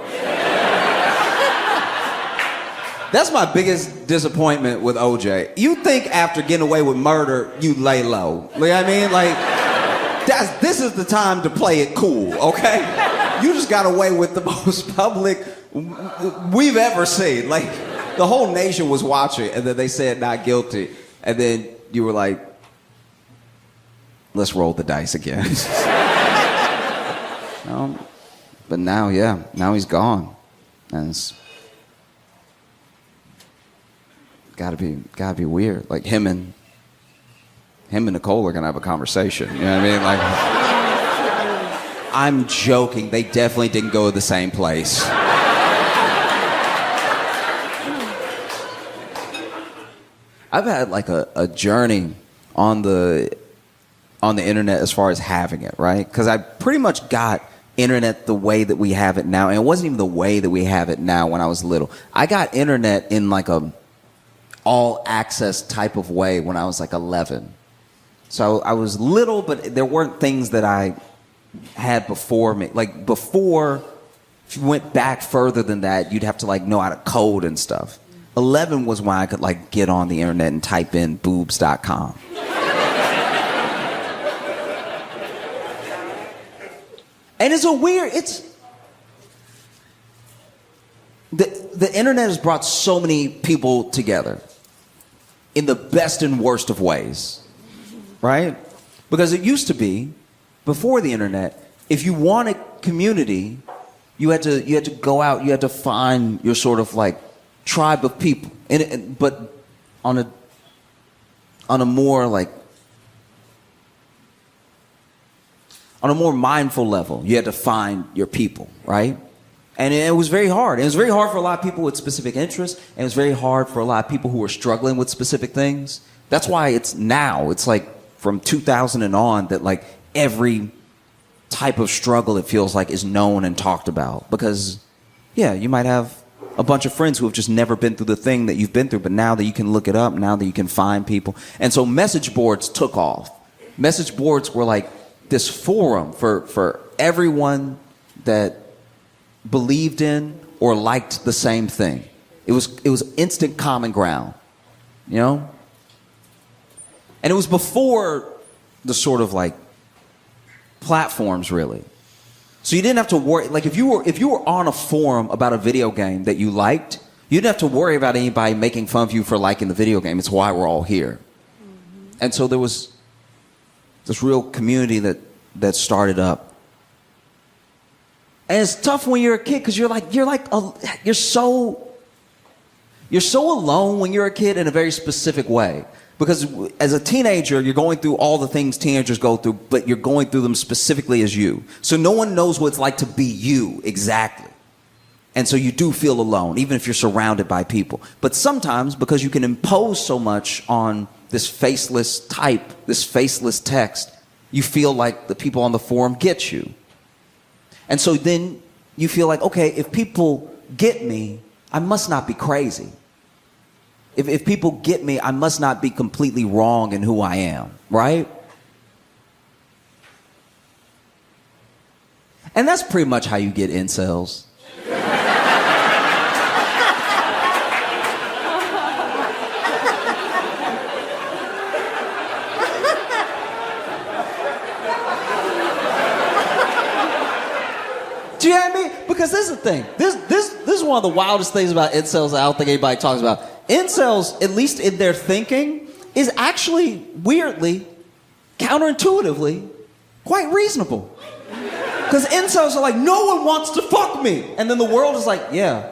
That's my biggest disappointment with OJ. You think after getting away with murder, you lay low. You know what I mean? Like, this is the time to play it cool, okay? You just got away with the most public we've ever seen. Like, the whole nation was watching, and then they said not guilty. And then you were like, let's roll the dice again. But now he's gone. And it's gotta be weird. Like him and Nicole are gonna have a conversation. You know what I mean? Like, I'm joking. They definitely didn't go to the same place. I've had like a journey on the internet as far as having it, right? Because I pretty much got internet the way that we have it now, and it wasn't even the way that we have it now when I was little. I got internet in like a all access type of way when I was like 11. So I was little, but there weren't things that I had before me. Like before, if you went back further than that, you'd have to like know how to code and stuff. 11 was when I could like get on the internet and type in boobs.com. And the internet has brought so many people together in the best and worst of ways, right? Because it used to be, before the internet, if you wanted community, you had to go out, you had to find your sort of like tribe of people, but on a more like on a more mindful level, you had to find your people, right? And it was very hard. It was very hard for a lot of people with specific interests, and it was very hard for a lot of people who were struggling with specific things. That's why it's like from 2000 and on that like every type of struggle, it feels like, is known and talked about. Because, yeah, you might have a bunch of friends who have just never been through the thing that you've been through, but now that you can look it up, now that you can find people. And so message boards took off. Message boards were like this forum for everyone that believed in or liked the same thing. It was instant common ground, you know? And it was before the sort of like platforms, really. So you didn't have to worry, like if you were on a forum about a video game that you liked, you didn't have to worry about anybody making fun of you for liking the video game. It's why we're all here. Mm-hmm. And so there was this real community that started up. And it's tough when you're a kid because you're so alone when you're a kid in a very specific way. Because as a teenager, you're going through all the things teenagers go through, but you're going through them specifically as you. So no one knows what it's like to be you exactly. And so you do feel alone, even if you're surrounded by people. But sometimes, because you can impose so much on this faceless type, this faceless text, you feel like the people on the forum get you. And so then you feel like, okay, if people get me, I must not be crazy. If people get me, I must not be completely wrong in who I am, right? And that's pretty much how you get incels. Do you know what I mean? Because this is the thing. This is one of the wildest things about incels I don't think anybody talks about. Incels, at least in their thinking, is actually weirdly, counterintuitively, quite reasonable. Because incels are like, no one wants to fuck me. And then the world is like, yeah.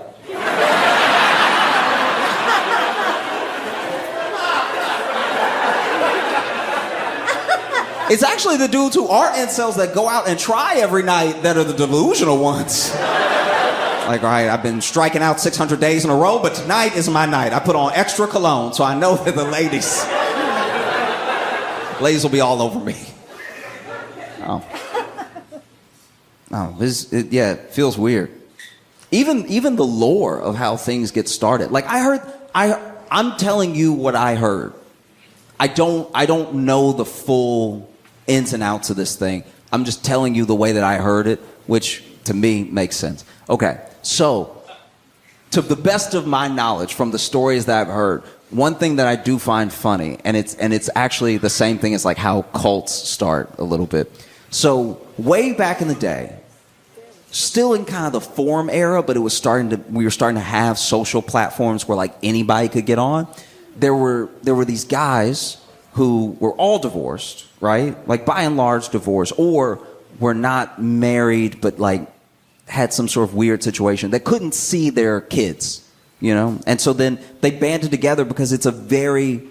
It's actually the dudes who are incels that go out and try every night that are the delusional ones. Like, all right, I've been striking out 600 days in a row, but tonight is my night. I put on extra cologne, so I know that the ladies will be all over me. Oh, it feels weird. Even the lore of how things get started. Like I'm telling you what I heard. I don't know the full ins and outs of this thing. I'm just telling you the way that I heard it, which to me makes sense. Okay. So, to the best of my knowledge from the stories that I've heard, one thing that I do find funny, and it's actually the same thing as like how cults start a little bit. So, way back in the day, still in kind of the forum era, but we were starting to have social platforms where like anybody could get on. There were these guys who were all divorced, right? Like by and large divorced, or were not married, but like had some sort of weird situation that couldn't see their kids, you know? And so then they banded together because it's a very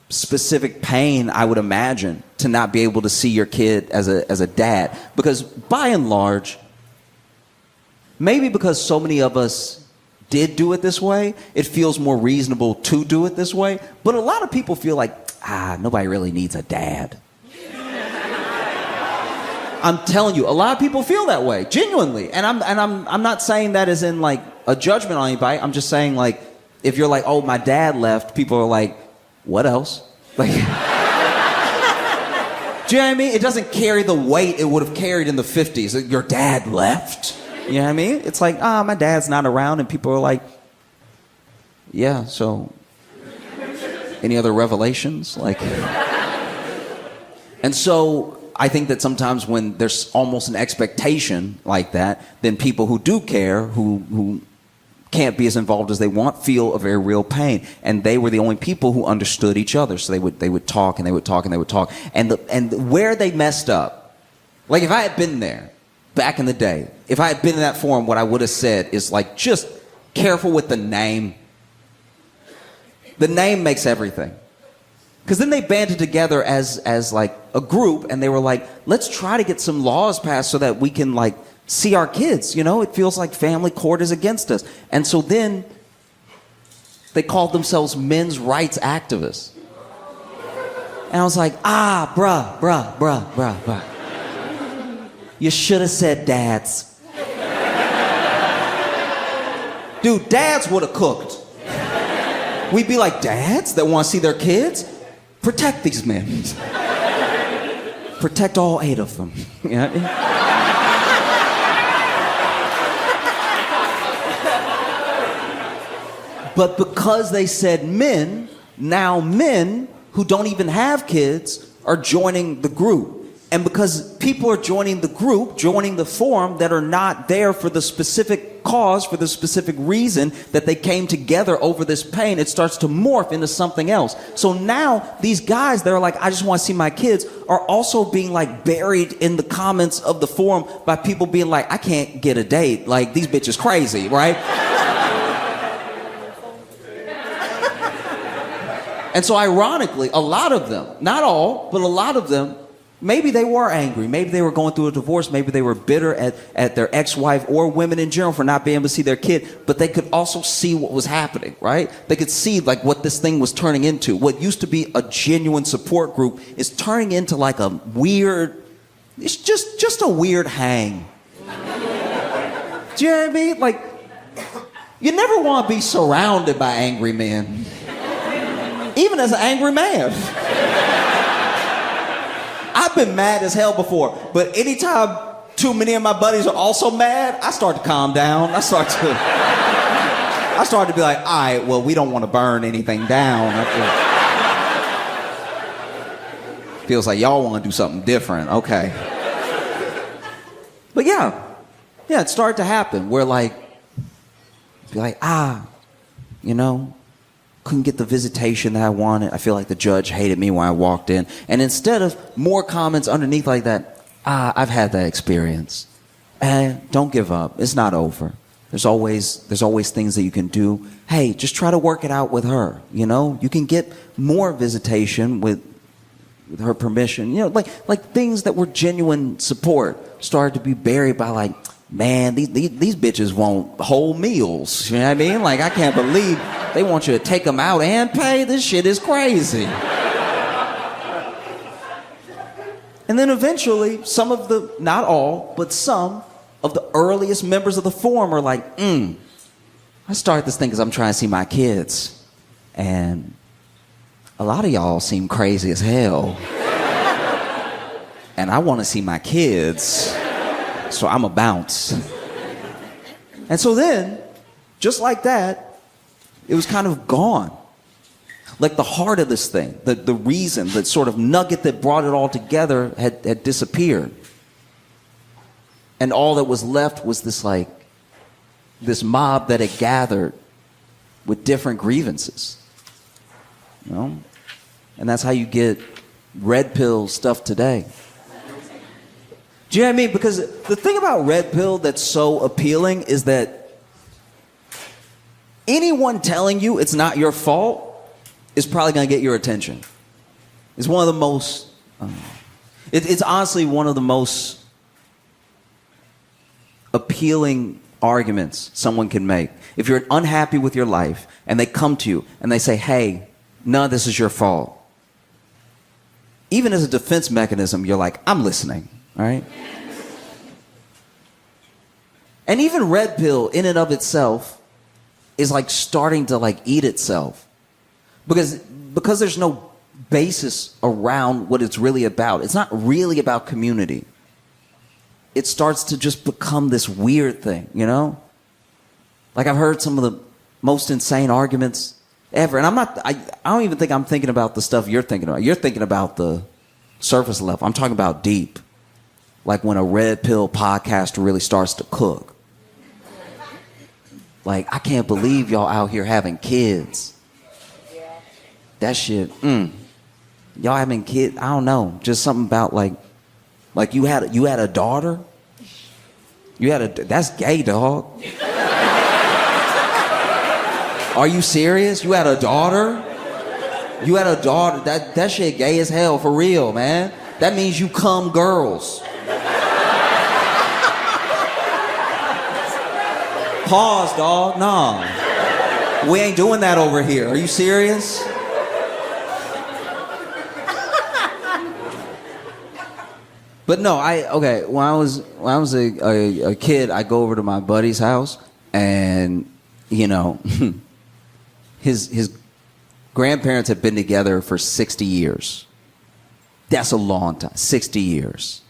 specific pain, I would imagine, to not be able to see your kid as a dad. Because by and large, maybe because so many of us did do it this way, it feels more reasonable to do it this way. But a lot of people feel like, nobody really needs a dad. I'm telling you, a lot of people feel that way, genuinely. And I'm not saying that as in like a judgment on anybody. I'm just saying like, if you're like, oh, my dad left, people are like, what else? Like, do you know what I mean? It doesn't carry the weight it would have carried in the 50s. Your dad left? You know what I mean? It's like, my dad's not around, and people are like, yeah, so any other revelations? Like, and so I think that sometimes when there's almost an expectation like that, then people who do care, who can't be as involved as they want, feel a very real pain. And they were the only people who understood each other. So they would talk and they would talk and they would talk. And where they messed up, like if I had been there, back in the day, if I had been in that forum, what I would have said is like, just careful with the name. The name makes everything. Because then they banded together as like a group, and they were like, let's try to get some laws passed so that we can like see our kids. You know, it feels like family court is against us. And so then they called themselves men's rights activists. And I was like, bruh. You should have said dads. Dude, dads would have cooked. We'd be like, dads that want to see their kids? Protect these men. Protect all 8 of them. You know what I mean? But because they said men, now men who don't even have kids are joining the group. And because people are joining the group, joining the forum that are not there for the specific cause, for the specific reason that they came together over this pain, it starts to morph into something else. So now these guys that are like, I just want to see my kids, are also being like buried in the comments of the forum by people being like, I can't get a date. Like, these bitches crazy, right? And so ironically, a lot of them, not all, but a lot of them, maybe they were angry. Maybe they were going through a divorce. Maybe they were bitter at their ex-wife or women in general for not being able to see their kid. But they could also see what was happening, right? They could see like what this thing was turning into. What used to be a genuine support group is turning into like a weird, it's just a weird hang. Do you know what I mean? Like, you never want to be surrounded by angry men. Even as an angry man. I've been mad as hell before, but anytime too many of my buddies are also mad, I start to calm down. I start to be like, all right, well, we don't want to burn anything down. Feels like y'all want to do something different. Okay. But yeah, it started to happen where like, be like, you know, couldn't get the visitation that I wanted. I feel like the judge hated me when I walked in. And instead of more comments underneath like that, I've had that experience. And don't give up. It's not over. There's always things that you can do. Hey, just try to work it out with her. You know, you can get more visitation with her permission. You know, like things that were genuine support started to be buried by like, man, these bitches want whole meals. You know what I mean? Like, I can't believe they want you to take them out and pay. This shit is crazy. And then eventually, some of the, not all, but some of the earliest members of the forum are like, I started this thing because I'm trying to see my kids. And a lot of y'all seem crazy as hell. And I want to see my kids. So I'm a bounce. And so then, just like that, it was kind of gone. Like the heart of this thing, the reason, the sort of nugget that brought it all together had disappeared. And all that was left was this mob that had gathered with different grievances. You know? And that's how you get red pill stuff today. Do you know what I mean? Because the thing about red pill that's so appealing is that anyone telling you it's not your fault is probably going to get your attention. It's one of the most, it's honestly one of the most appealing arguments someone can make. If you're unhappy with your life and they come to you and they say, hey, none of this is your fault. Even as a defense mechanism, you're like, I'm listening, all right? And even red pill in and of itself is like starting to like eat itself. Because there's no basis around what it's really about. It's not really about community. It starts to just become this weird thing, you know? Like I've heard some of the most insane arguments ever. And I don't even think I'm thinking about the stuff you're thinking about. You're thinking about the surface level. I'm talking about deep. Like when a red pill podcaster really starts to cook. Like, I can't believe y'all out here having kids. That shit, Y'all having kids, I don't know. Just something about like you had a daughter? That's gay, dog. Are you serious? You had a daughter? You had a daughter? That shit gay as hell, for real, man. That means you cum girls. Pause, dog. Nah. We ain't doing that over here. Are you serious? But no, when I was a kid, I'd go over to my buddy's house, and his grandparents had been together for 60 years. That's a long time. 60 years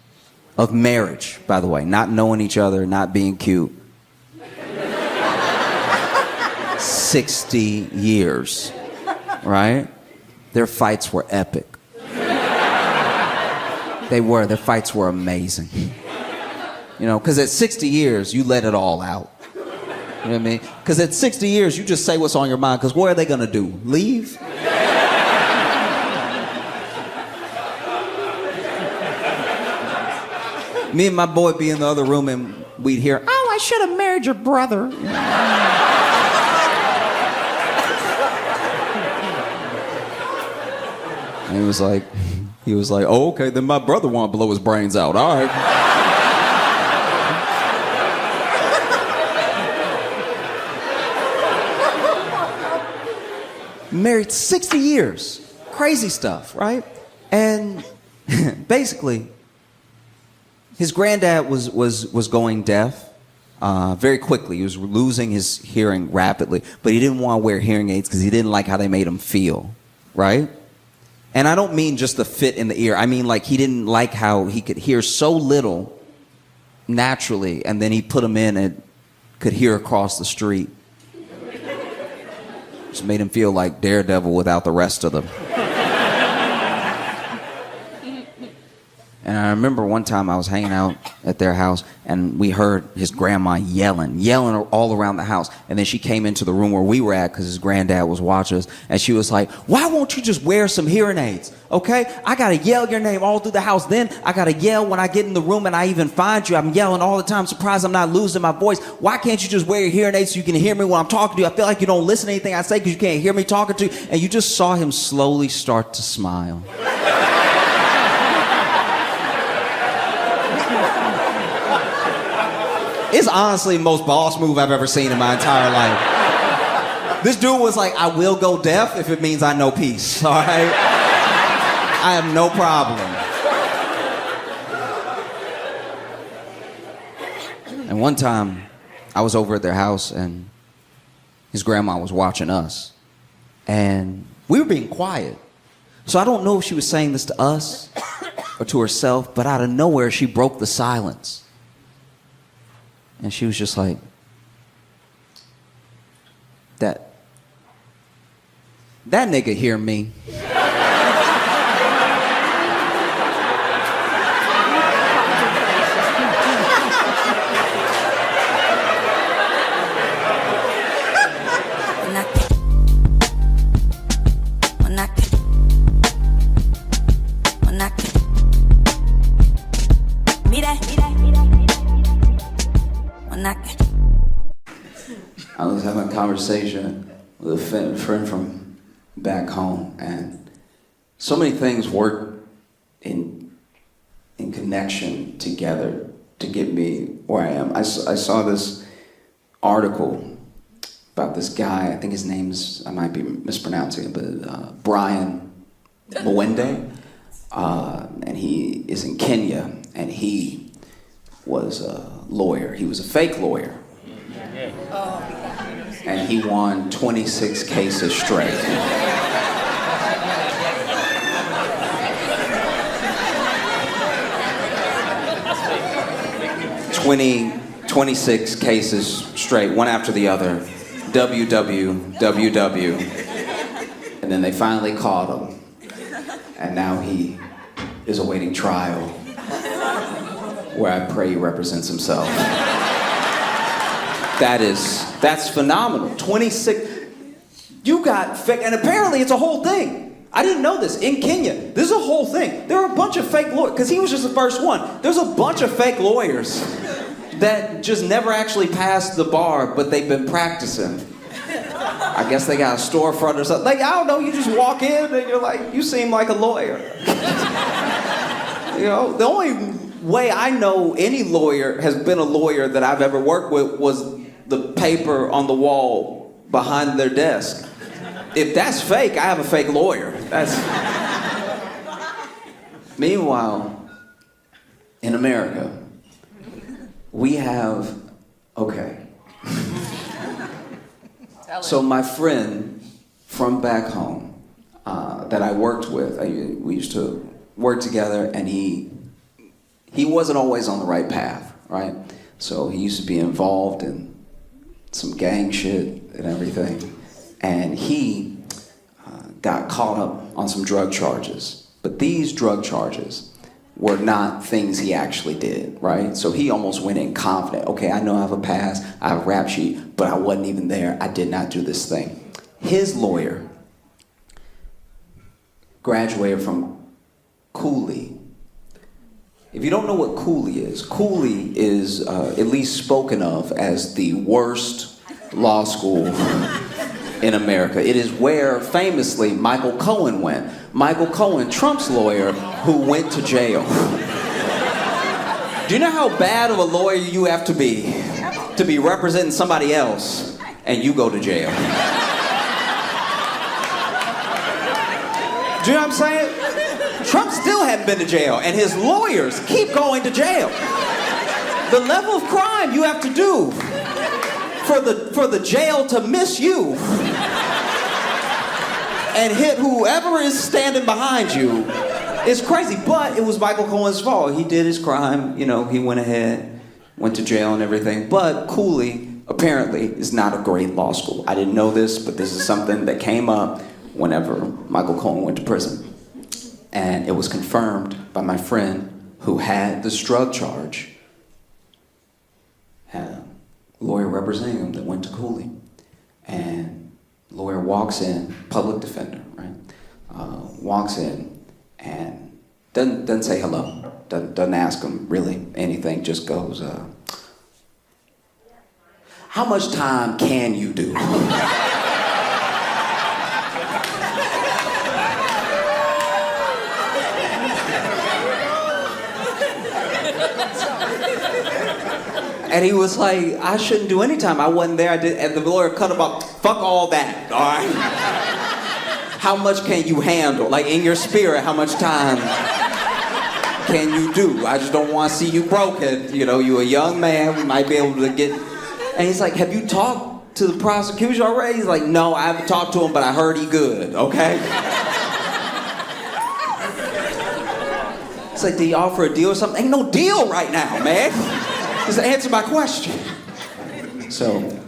of marriage, by the way, not knowing each other, not being cute. 60 years, right? Their fights were epic. They were. Their fights were amazing. Because at 60 years, you let it all out. You know what I mean? Because at 60 years, you just say what's on your mind, because what are they going to do? Leave? Me and my boy be in the other room, and we'd hear, "Oh, I should have married your brother." And he was like, "Oh, okay, then my brother want to blow his brains out. All right." Married 60 years. Crazy stuff, right? And basically, his granddad was going deaf very quickly. He was losing his hearing rapidly, but he didn't want to wear hearing aids because he didn't like how they made him feel, right? And I don't mean just the fit in the ear. I mean, like, he didn't like how he could hear so little naturally, and then he put him in and could hear across the street. Just made him feel like Daredevil without the rest of them. And I remember one time I was hanging out at their house, and we heard his grandma yelling all around the house. And then she came into the room where we were at, because his granddad was watching us, and she was like, "Why won't you just wear some hearing aids, okay? I gotta yell your name all through the house. Then I gotta yell when I get in the room and I even find you. I'm yelling all the time. Surprised I'm not losing my voice. Why can't you just wear your hearing aids so you can hear me when I'm talking to you? I feel like you don't listen to anything I say because you can't hear me talking to you." And you just saw him slowly start to smile. It's honestly the most boss move I've ever seen in my entire life. This dude was like, "I will go deaf if it means I know peace, all right? I have no problem." And one time, I was over at their house, and his grandma was watching us. And we were being quiet. So I don't know if she was saying this to us or to herself, but out of nowhere, she broke the silence. And she was just like, that nigga hear me. I was having a conversation with a friend from back home, and so many things work in connection together to get me where I am. I saw this article about this guy. I think his name's, I might be mispronouncing it, but Brian Mwende, and he is in Kenya, and he was a lawyer. He was a fake lawyer. And he won 26 cases straight. 26 cases straight, one after the other. WWWW. And then they finally caught him. And now he is awaiting trial, where I pray he represents himself. That's phenomenal. 26. You got fake, and apparently it's a whole thing. I didn't know this. In Kenya, this is a whole thing. There are a bunch of fake lawyers, because he was just the first one. There's a bunch of fake lawyers that just never actually passed the bar, but they've been practicing. I guess they got a storefront or something. Like, I don't know, you just walk in and you're like, you seem like a lawyer. You know, the only way I know any lawyer has been a lawyer that I've ever worked with was the paper on the wall behind their desk. If that's fake, I have a fake lawyer. Meanwhile, in America, we have, so my friend from back home that I worked with, we used to work together, and he wasn't always on the right path, right? So he used to be involved in some gang shit and everything, and he got caught up on some drug charges. But these drug charges were not things he actually did, right? So he almost went in confident. Okay, I know I have a past, I have a rap sheet, but I wasn't even there. I did not do this thing. His lawyer graduated from Cooley. If you don't know what Cooley is at least spoken of as the worst law school in America. It is where, famously, Michael Cohen went. Michael Cohen, Trump's lawyer, who went to jail. Do you know how bad of a lawyer you have to be representing somebody else and you go to jail? Do you know what I'm saying? Trump still hadn't been to jail, and his lawyers keep going to jail. The level of crime you have to do for the jail to miss you and hit whoever is standing behind you is crazy. But it was Michael Cohen's fault. He did his crime, you know, he went ahead, went to jail and everything. But Cooley, apparently, is not a great law school. I didn't know this, but this is something that came up whenever Michael Cohen went to prison. And it was confirmed by my friend who had this drug charge, had a lawyer representing him that went to Cooley. And the lawyer walks in, public defender, right? Walks in and doesn't say hello, doesn't ask him really anything, just goes, how much time can you do? And he was like, I shouldn't do any time. I wasn't there. I did. And the lawyer cut him off. Fuck all that, all right? How much can you handle? Like, in your spirit, how much time can you do? I just don't want to see you broken. You know, you're a young man. We might be able to get... And he's like, have you talked to the prosecution already? He's like, no, I haven't talked to him, but I heard he good, okay? It's like, did he offer a deal or something? Ain't no deal right now, man. Just answer my question. So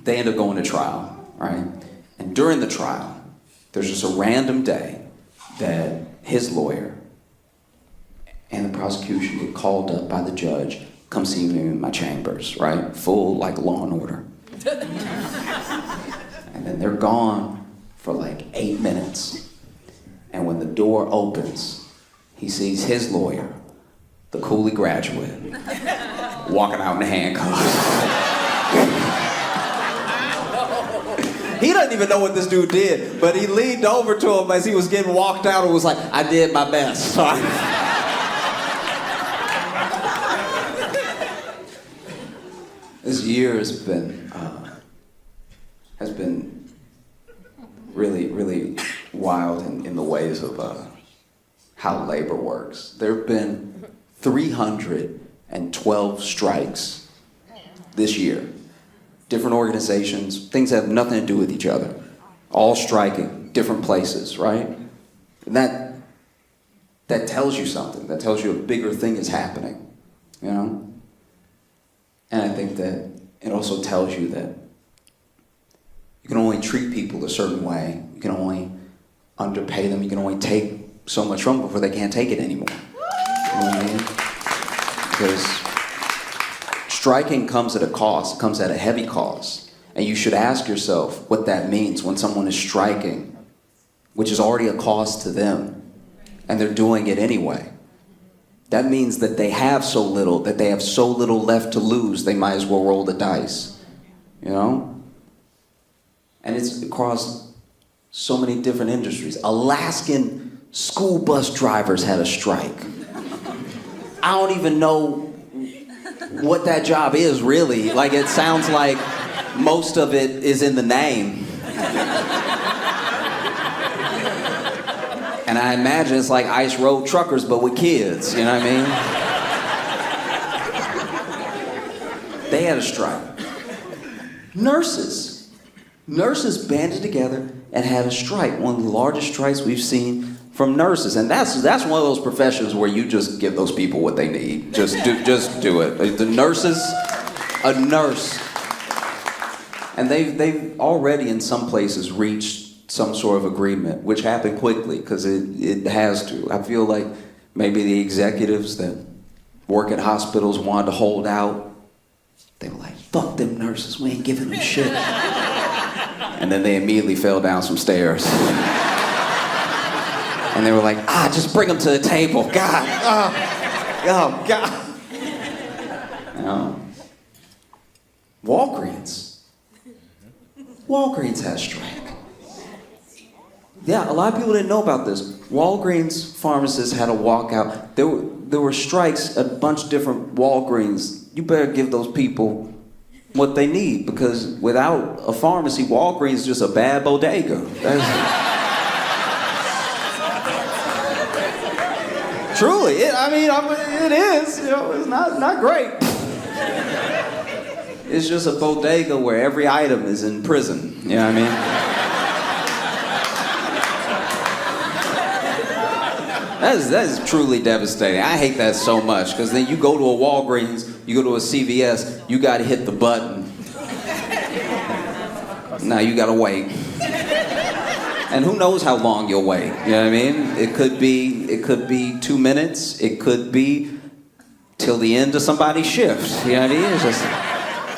they end up going to trial, right? And during the trial, there's just a random day that his lawyer and the prosecution get called up by the judge, come see me in my chambers, right? Full, like, Law and Order. And then they're gone for like 8 minutes. And when the door opens, he sees his lawyer, the Cooley graduate, walking out in handcuffs. He doesn't even know what this dude did, but he leaned over to him as he was getting walked out and was like, I did my best. This year has been really, really wild in the ways of how labor works. There have been 312 strikes this year. Different organizations, things that have nothing to do with each other, all striking, different places, right? And that tells you something. That tells you a bigger thing is happening, you know? And I think that it also tells you that you can only treat people a certain way. You can only underpay them. You can only take so much from them before they can't take it anymore. You know what I mean? Because striking comes at a cost. It comes at a heavy cost. And you should ask yourself what that means when someone is striking, which is already a cost to them, and they're doing it anyway. that means that they have so little, that they have so little left to lose, they might as well roll the dice. You know? And it's across so many different industries. Alaskan school bus drivers had a strike. I don't even know what that job is, really. Like, it sounds like most of it is in the name. And I imagine it's like Ice Road Truckers, but with kids, you know what I mean? They had a strike. Nurses banded together and had a strike, one of the largest strikes we've seen from nurses. And that's one of those professions where you just give those people what they need. Just do it. The nurses, a nurse. And they've already in some places reached some sort of agreement, which happened quickly because it has to. I feel like maybe the executives that work at hospitals wanted to hold out. They were like, fuck them nurses, we ain't giving them shit. And then they immediately fell down some stairs. And they were like, just bring them to the table. God. Oh God. Walgreens has strike. Yeah, a lot of people didn't know about this. Walgreens pharmacists had a walkout. There were strikes at a bunch of different Walgreens. You better give those people what they need, because without a pharmacy, Walgreens is just a bad bodega. Truly, it is. You know, it's not great. It's just a bodega where every item is in prison. You know what I mean? That is truly devastating. I hate that so much, because then you go to a Walgreens, you go to a CVS, you got to hit the button. Now you got to wait. And who knows how long you'll wait? You know what I mean? It could be 2 minutes. It could be till the end of somebody's shift. You know what I mean? It's just,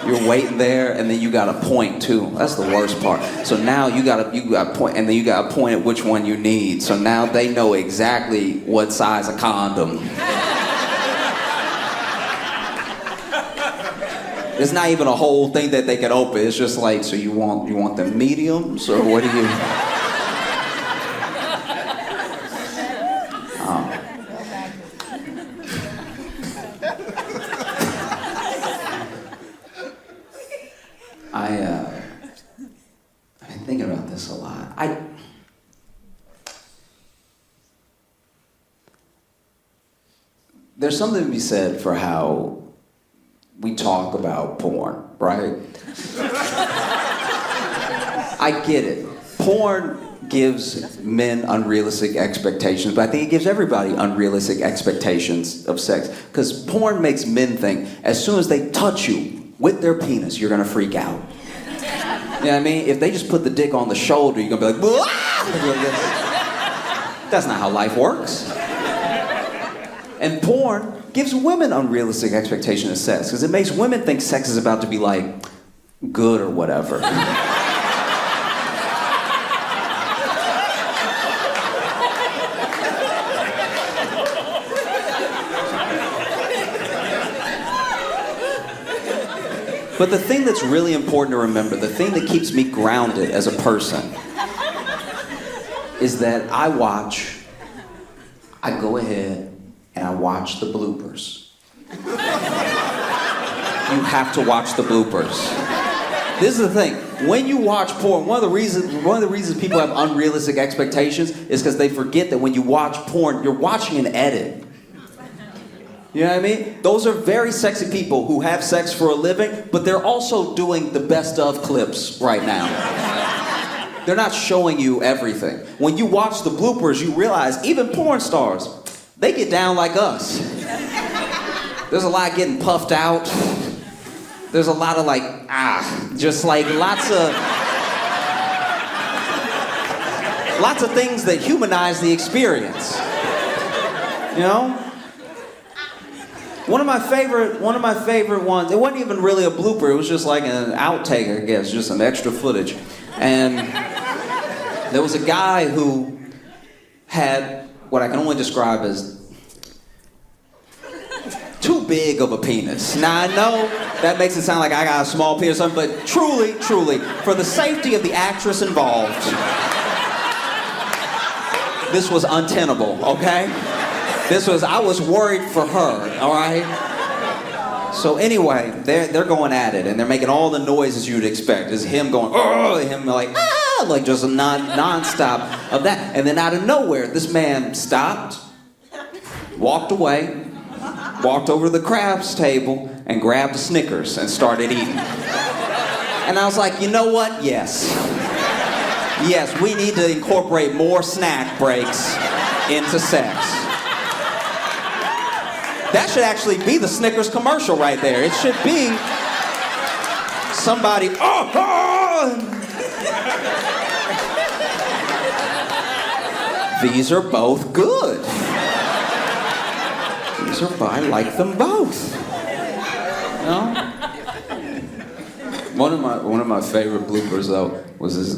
you're waiting there, and then you got a point too. That's the worst part. So now you got a point, and then you got a point at which one you need. So now they know exactly what size of condom. It's not even a whole thing that they can open. It's just like, so you want the mediums, or what do you? I've been thinking about this a lot. There's something to be said for how we talk about porn, right? I get it. Porn gives men unrealistic expectations, but I think it gives everybody unrealistic expectations of sex. Because porn makes men think as soon as they touch you with their penis, you're gonna freak out. You know what I mean? If they just put the dick on the shoulder, you're gonna be like, that's not how life works. And porn gives women unrealistic expectations of sex, because it makes women think sex is about to be like good or whatever. But the thing that's really important to remember, the thing that keeps me grounded as a person, is that I go ahead and I watch the bloopers. You have to watch the bloopers. This is the thing. When you watch porn, one of the reasons people have unrealistic expectations is because they forget that when you watch porn, you're watching an edit. You know what I mean? Those are very sexy people who have sex for a living, but they're also doing the best of clips right now. They're not showing you everything. When you watch the bloopers, you realize even porn stars, they get down like us. There's a lot getting puffed out. There's a lot of just like lots of things that humanize the experience. You know? One of my favorite ones, it wasn't even really a blooper, it was just like an outtake, I guess, just some extra footage. And there was a guy who had what I can only describe as big of a penis. Now I know that makes it sound like I got a small penis or something, but truly, for the safety of the actress involved, this was untenable, okay? I was worried for her, all right? So anyway, they're going at it, and they're making all the noises you'd expect. It's him going, oh, and him like, ah, like just a nonstop of that. And then out of nowhere, this man stopped, walked away, walked over to the crabs table, and grabbed a Snickers and started eating. And I was like, you know what? Yes, we need to incorporate more snack breaks into sex. That should actually be the Snickers commercial right there. It should be somebody, These are both good. I like them both. You know? One of my favorite bloopers though was this.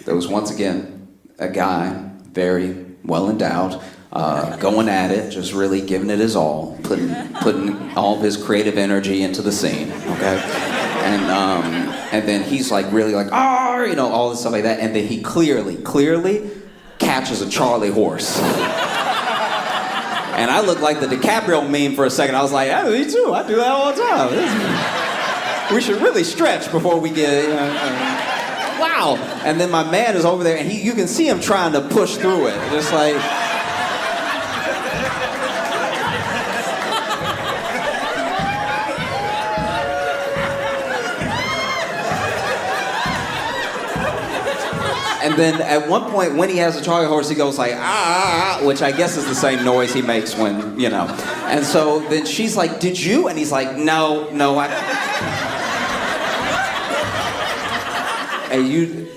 There was once again a guy, very well endowed, going at it, just really giving it his all, putting all of his creative energy into the scene. Okay, and then he's like really like all this stuff like that, and then he clearly catches a Charlie horse. And I looked like the DiCaprio meme for a second. I was like, oh, me too. I do that all the time. We should really stretch before we get, wow. And then my man is over there, and you can see him trying to push through it. Just like... And then at one point, when he has a Charlie horse, he goes like, which I guess is the same noise he makes when, you know. And so then she's like, did you? And he's like, no,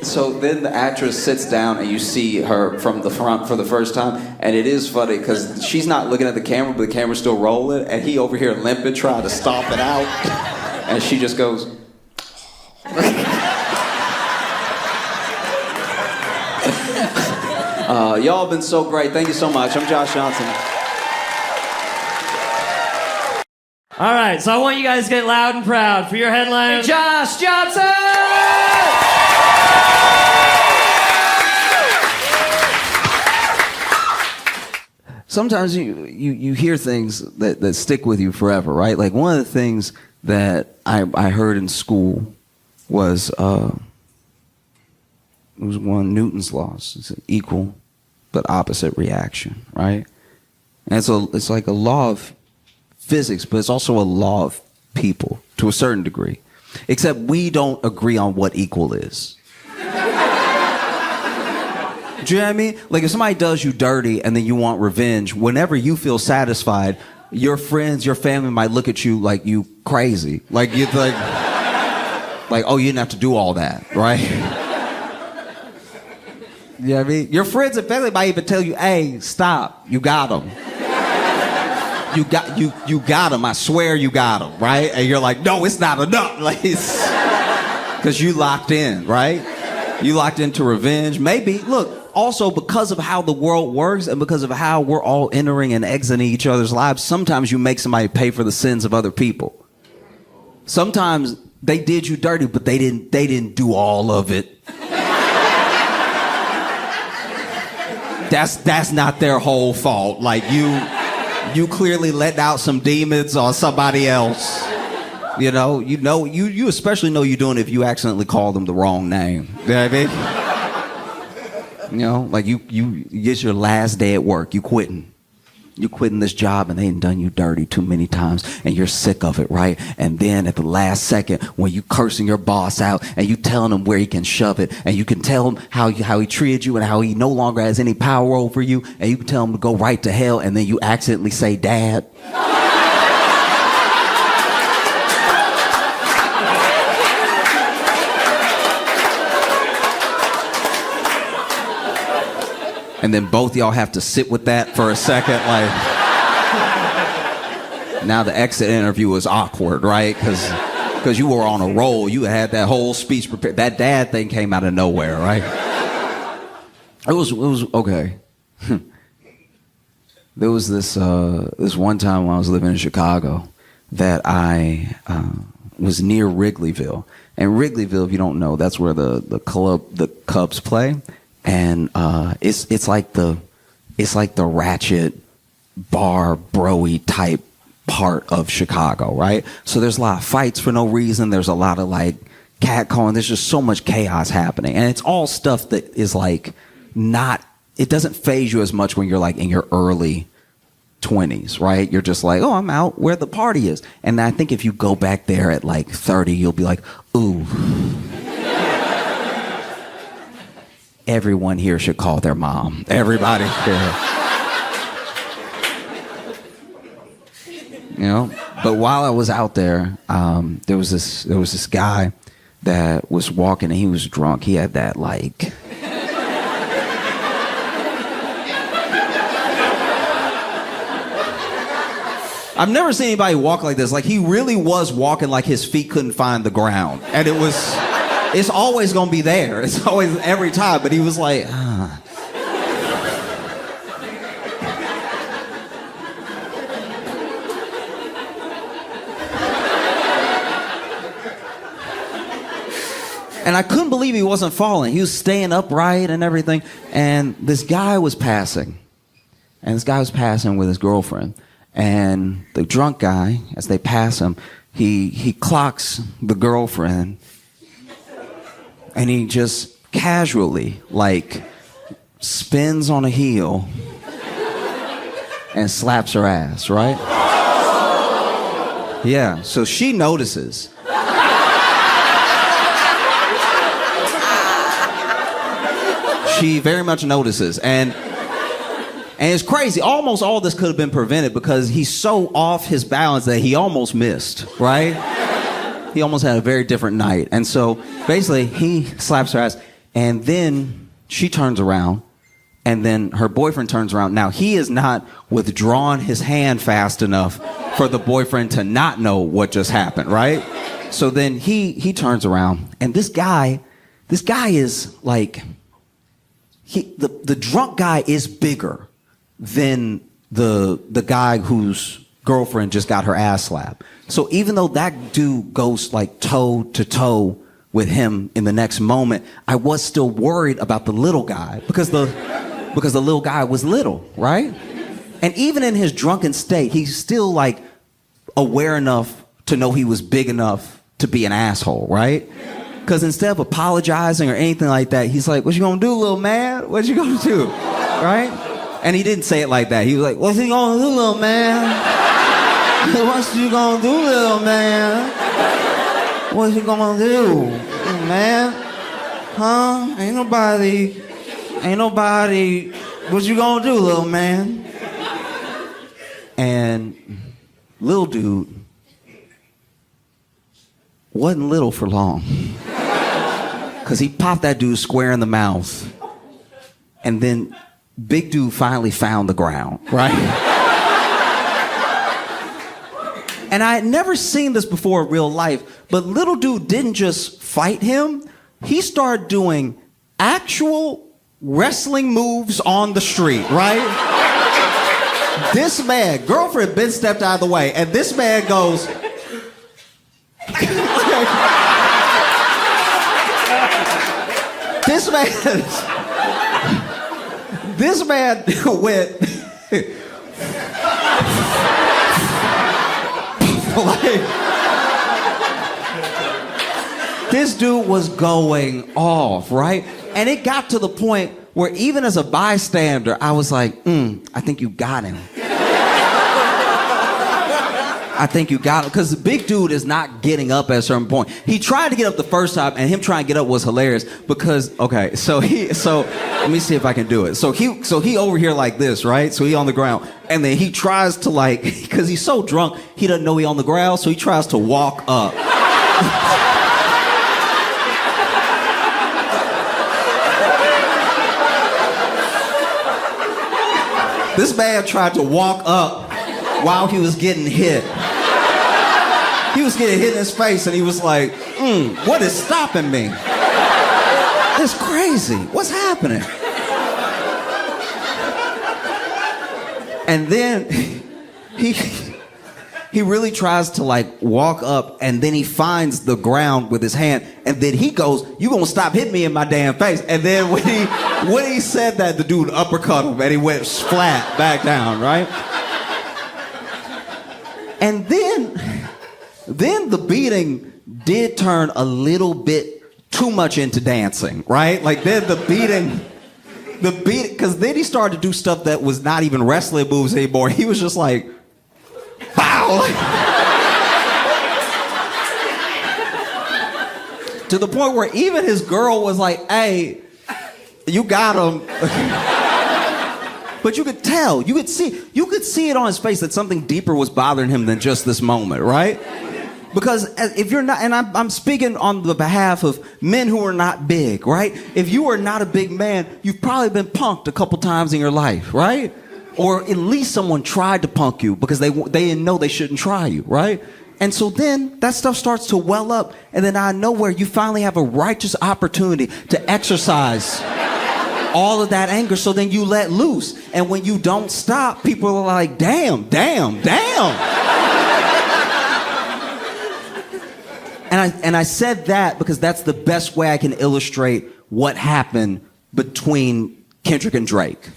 so then the actress sits down and you see her from the front for the first time. And it is funny because she's not looking at the camera, but the camera's still rolling. And he over here limping, trying to stop it out. And she just goes... y'all have been so great. Thank you so much. I'm Josh Johnson. All right, so I want you guys to get loud and proud for your headliner, Josh Johnson! Sometimes you hear things that stick with you forever, right? Like one of the things that I heard in school was it was one of Newton's laws. It's an equal but opposite reaction, right? And it's like a law of physics, but it's also a law of people to a certain degree. Except we don't agree on what equal is. Do you know what I mean? Like if somebody does you dirty and then you want revenge, whenever you feel satisfied, your friends, your family might look at you like you crazy. Like you like, oh, you didn't have to do all that, right? You know what I mean? Your friends and family might even tell you, hey, stop, you got them. You got them, I swear you got them, right? And you're like, no, it's not enough. Like, because you locked in, right? You locked into revenge. Maybe, look, also because of how the world works and because of how we're all entering and exiting each other's lives, sometimes you make somebody pay for the sins of other people. Sometimes they did you dirty, but they didn't do all of it. That's not their whole fault. Like you clearly let out some demons on somebody else. You especially know you're doing it if you accidentally call them the wrong name. You know what I mean? You know, like you it's your last day at work, you quitting. You quitting this job and they ain't done you dirty too many times and you're sick of it, right? And then at the last second when you cursing your boss out and you telling him where he can shove it and you can tell him how he treated you and how he no longer has any power over you and you can tell him to go right to hell and then you accidentally say dad. And then both y'all have to sit with that for a second, like... Now the exit interview is awkward, right? Because you were on a roll. You had that whole speech prepared. That dad thing came out of nowhere, right? It was okay. there was this one time when I was living in Chicago that I was near Wrigleyville. And Wrigleyville, if you don't know, that's where the Cubs play. And it's like the ratchet bar broy type part of Chicago, right? So there's a lot of fights for no reason. There's a lot of like catcalling. There's just so much chaos happening. And it's all stuff that is like not, it doesn't phase you as much when you're like in your early 20s, right? You're just like, oh, I'm out where the party is. And I think if you go back there at like 30, you'll be like, ooh. Everyone here should call their mom. Everybody here. You know? But while I was out there, there was this guy that was walking and he was drunk. He had that like... I've never seen anybody walk like this. Like, he really was walking like his feet couldn't find the ground. And it's always gonna be there. It's always, every time. But he was like, And I couldn't believe he wasn't falling. He was staying upright and everything. And this guy was passing. And this guy was passing with his girlfriend. And the drunk guy, as they pass him, he clocks the girlfriend. And he just casually, like, spins on a heel and slaps her ass, right? Yeah, so she notices. She very much notices. And it's crazy. Almost all this could have been prevented because he's so off his balance that he almost missed, right? He almost had a very different night. And so basically he slaps her ass and then she turns around and then her boyfriend turns around. Now he has not withdrawn his hand fast enough for the boyfriend to not know what just happened, right? So then he turns around and this guy is like, the drunk guy is bigger than the guy whose girlfriend just got her ass slapped. So even though that dude goes like toe to toe with him in the next moment, I was still worried about the little guy because the little guy was little, right? And even in his drunken state, he's still like aware enough to know he was big enough to be an asshole, right? Because instead of apologizing or anything like that, he's like, what you gonna do, little man? What you gonna do, right? And he didn't say it like that. He was like, what's he gonna do, little man? What you gonna do, little man? What you gonna do, little man? Huh? Ain't nobody. What you gonna do, little man? And little dude wasn't little for long. Because he popped that dude square in the mouth. And then big dude finally found the ground, right? And I had never seen this before in real life, but little dude didn't just fight him. He started doing actual wrestling moves on the street, right? This man, girlfriend Ben stepped out of the way, and this man goes... This man went like, this dude was going off, right? And it got to the point where even as a bystander, I was like, I think you got him. I think you got him. Because the big dude is not getting up at a certain point. He tried to get up the first time, and him trying to get up was hilarious because, okay, so let me see if I can do it. So he over here like this, right? So he on the ground. And then he tries to like, because he's so drunk, he doesn't know he on the ground, so he tries to walk up. This man tried to walk up while he was getting hit. He was getting hit in his face and he was like, what is stopping me? It's crazy. What's happening? And then he really tries to like walk up, and then he finds the ground with his hand, and then he goes, "You gonna stop hitting me in my damn face?" And then when he said that, the dude uppercut him, and he went flat back down, right? And then the beating did turn a little bit too much into dancing, right? Like then the beating, because then he started to do stuff that was not even wrestling moves anymore. He was just like, pow! To the point where even his girl was like, "Hey, you got him." But you could tell, you could see it on his face that something deeper was bothering him than just this moment, right? Because if you're not, and I'm speaking on the behalf of men who are not big, right? If you are not a big man, you've probably been punked a couple times in your life, right? Or at least someone tried to punk you because they didn't know they shouldn't try you, right? And so then that stuff starts to well up, and then out of nowhere you finally have a righteous opportunity to exercise all of that anger, so then you let loose. And when you don't stop, people are like, damn. And I said that because that's the best way I can illustrate what happened between Kendrick and Drake.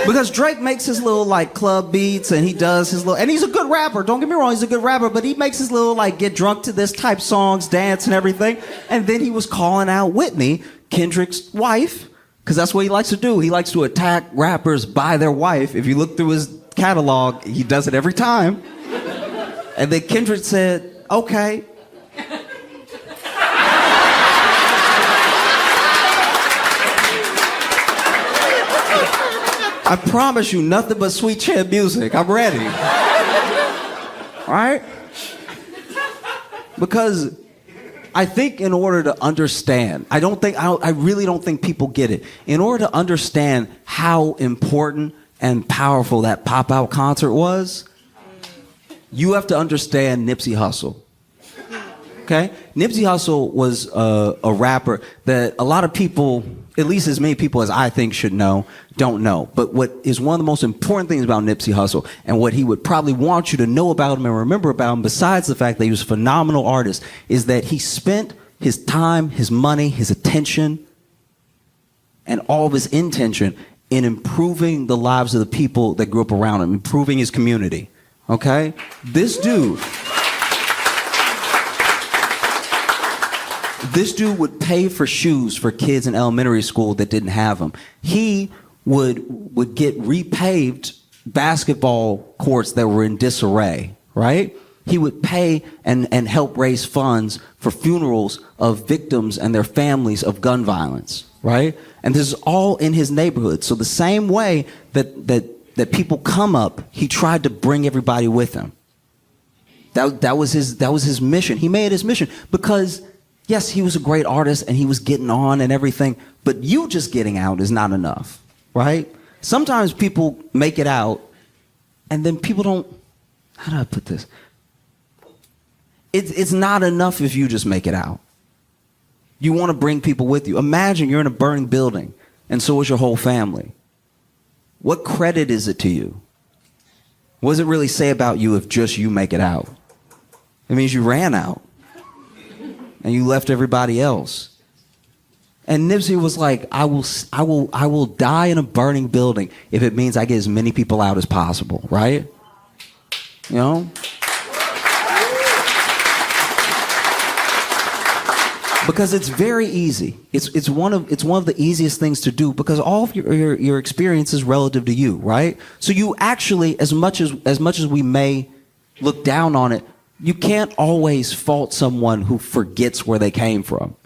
Because Drake makes his little like club beats, and he does his little, and he's a good rapper, don't get me wrong, he's a good rapper, but he makes his little like get drunk to this type songs, dance and everything. And then he was calling out Whitney, Kendrick's wife, because that's what he likes to do. He likes to attack rappers by their wife. If you look through his catalog, he does it every time. And then Kendrick said, "Okay." I promise you, nothing but sweet chin music. I'm ready. All right? Because I think in order to understand, I really don't think people get it. In order to understand how important and powerful that pop-out concert was, you have to understand Nipsey Hussle. Okay? Nipsey Hussle was a rapper that a lot of people, at least as many people as I think should know, don't know. But what is one of the most important things about Nipsey Hussle, and what he would probably want you to know about him and remember about him, besides the fact that he was a phenomenal artist, is that he spent his time, his money, his attention, and all of his intention in improving the lives of the people that grew up around him, improving his community. Okay? This dude would pay for shoes for kids in elementary school that didn't have them. He would get repaved basketball courts that were in disarray, right? He would pay and help raise funds for funerals of victims and their families of gun violence, right? And this is all in his neighborhood. So the same way that people come up, he tried to bring everybody with him. That was his mission. He made it his mission because, yes, he was a great artist and he was getting on and everything, but you just getting out is not enough, right? Sometimes people make it out and then people don't, how do I put this? It's not enough if you just make it out. You want to bring people with you. Imagine you're in a burning building and so is your whole family. What credit is it to you? What does it really say about you if just you make it out? It means you ran out. And you left everybody else. And Nipsey was like, I will die in a burning building if it means I get as many people out as possible, right? You know? Because it's very easy. It's one of the easiest things to do because all of your experience is relative to you, right? So you actually, as much as we may look down on it, you can't always fault someone who forgets where they came from,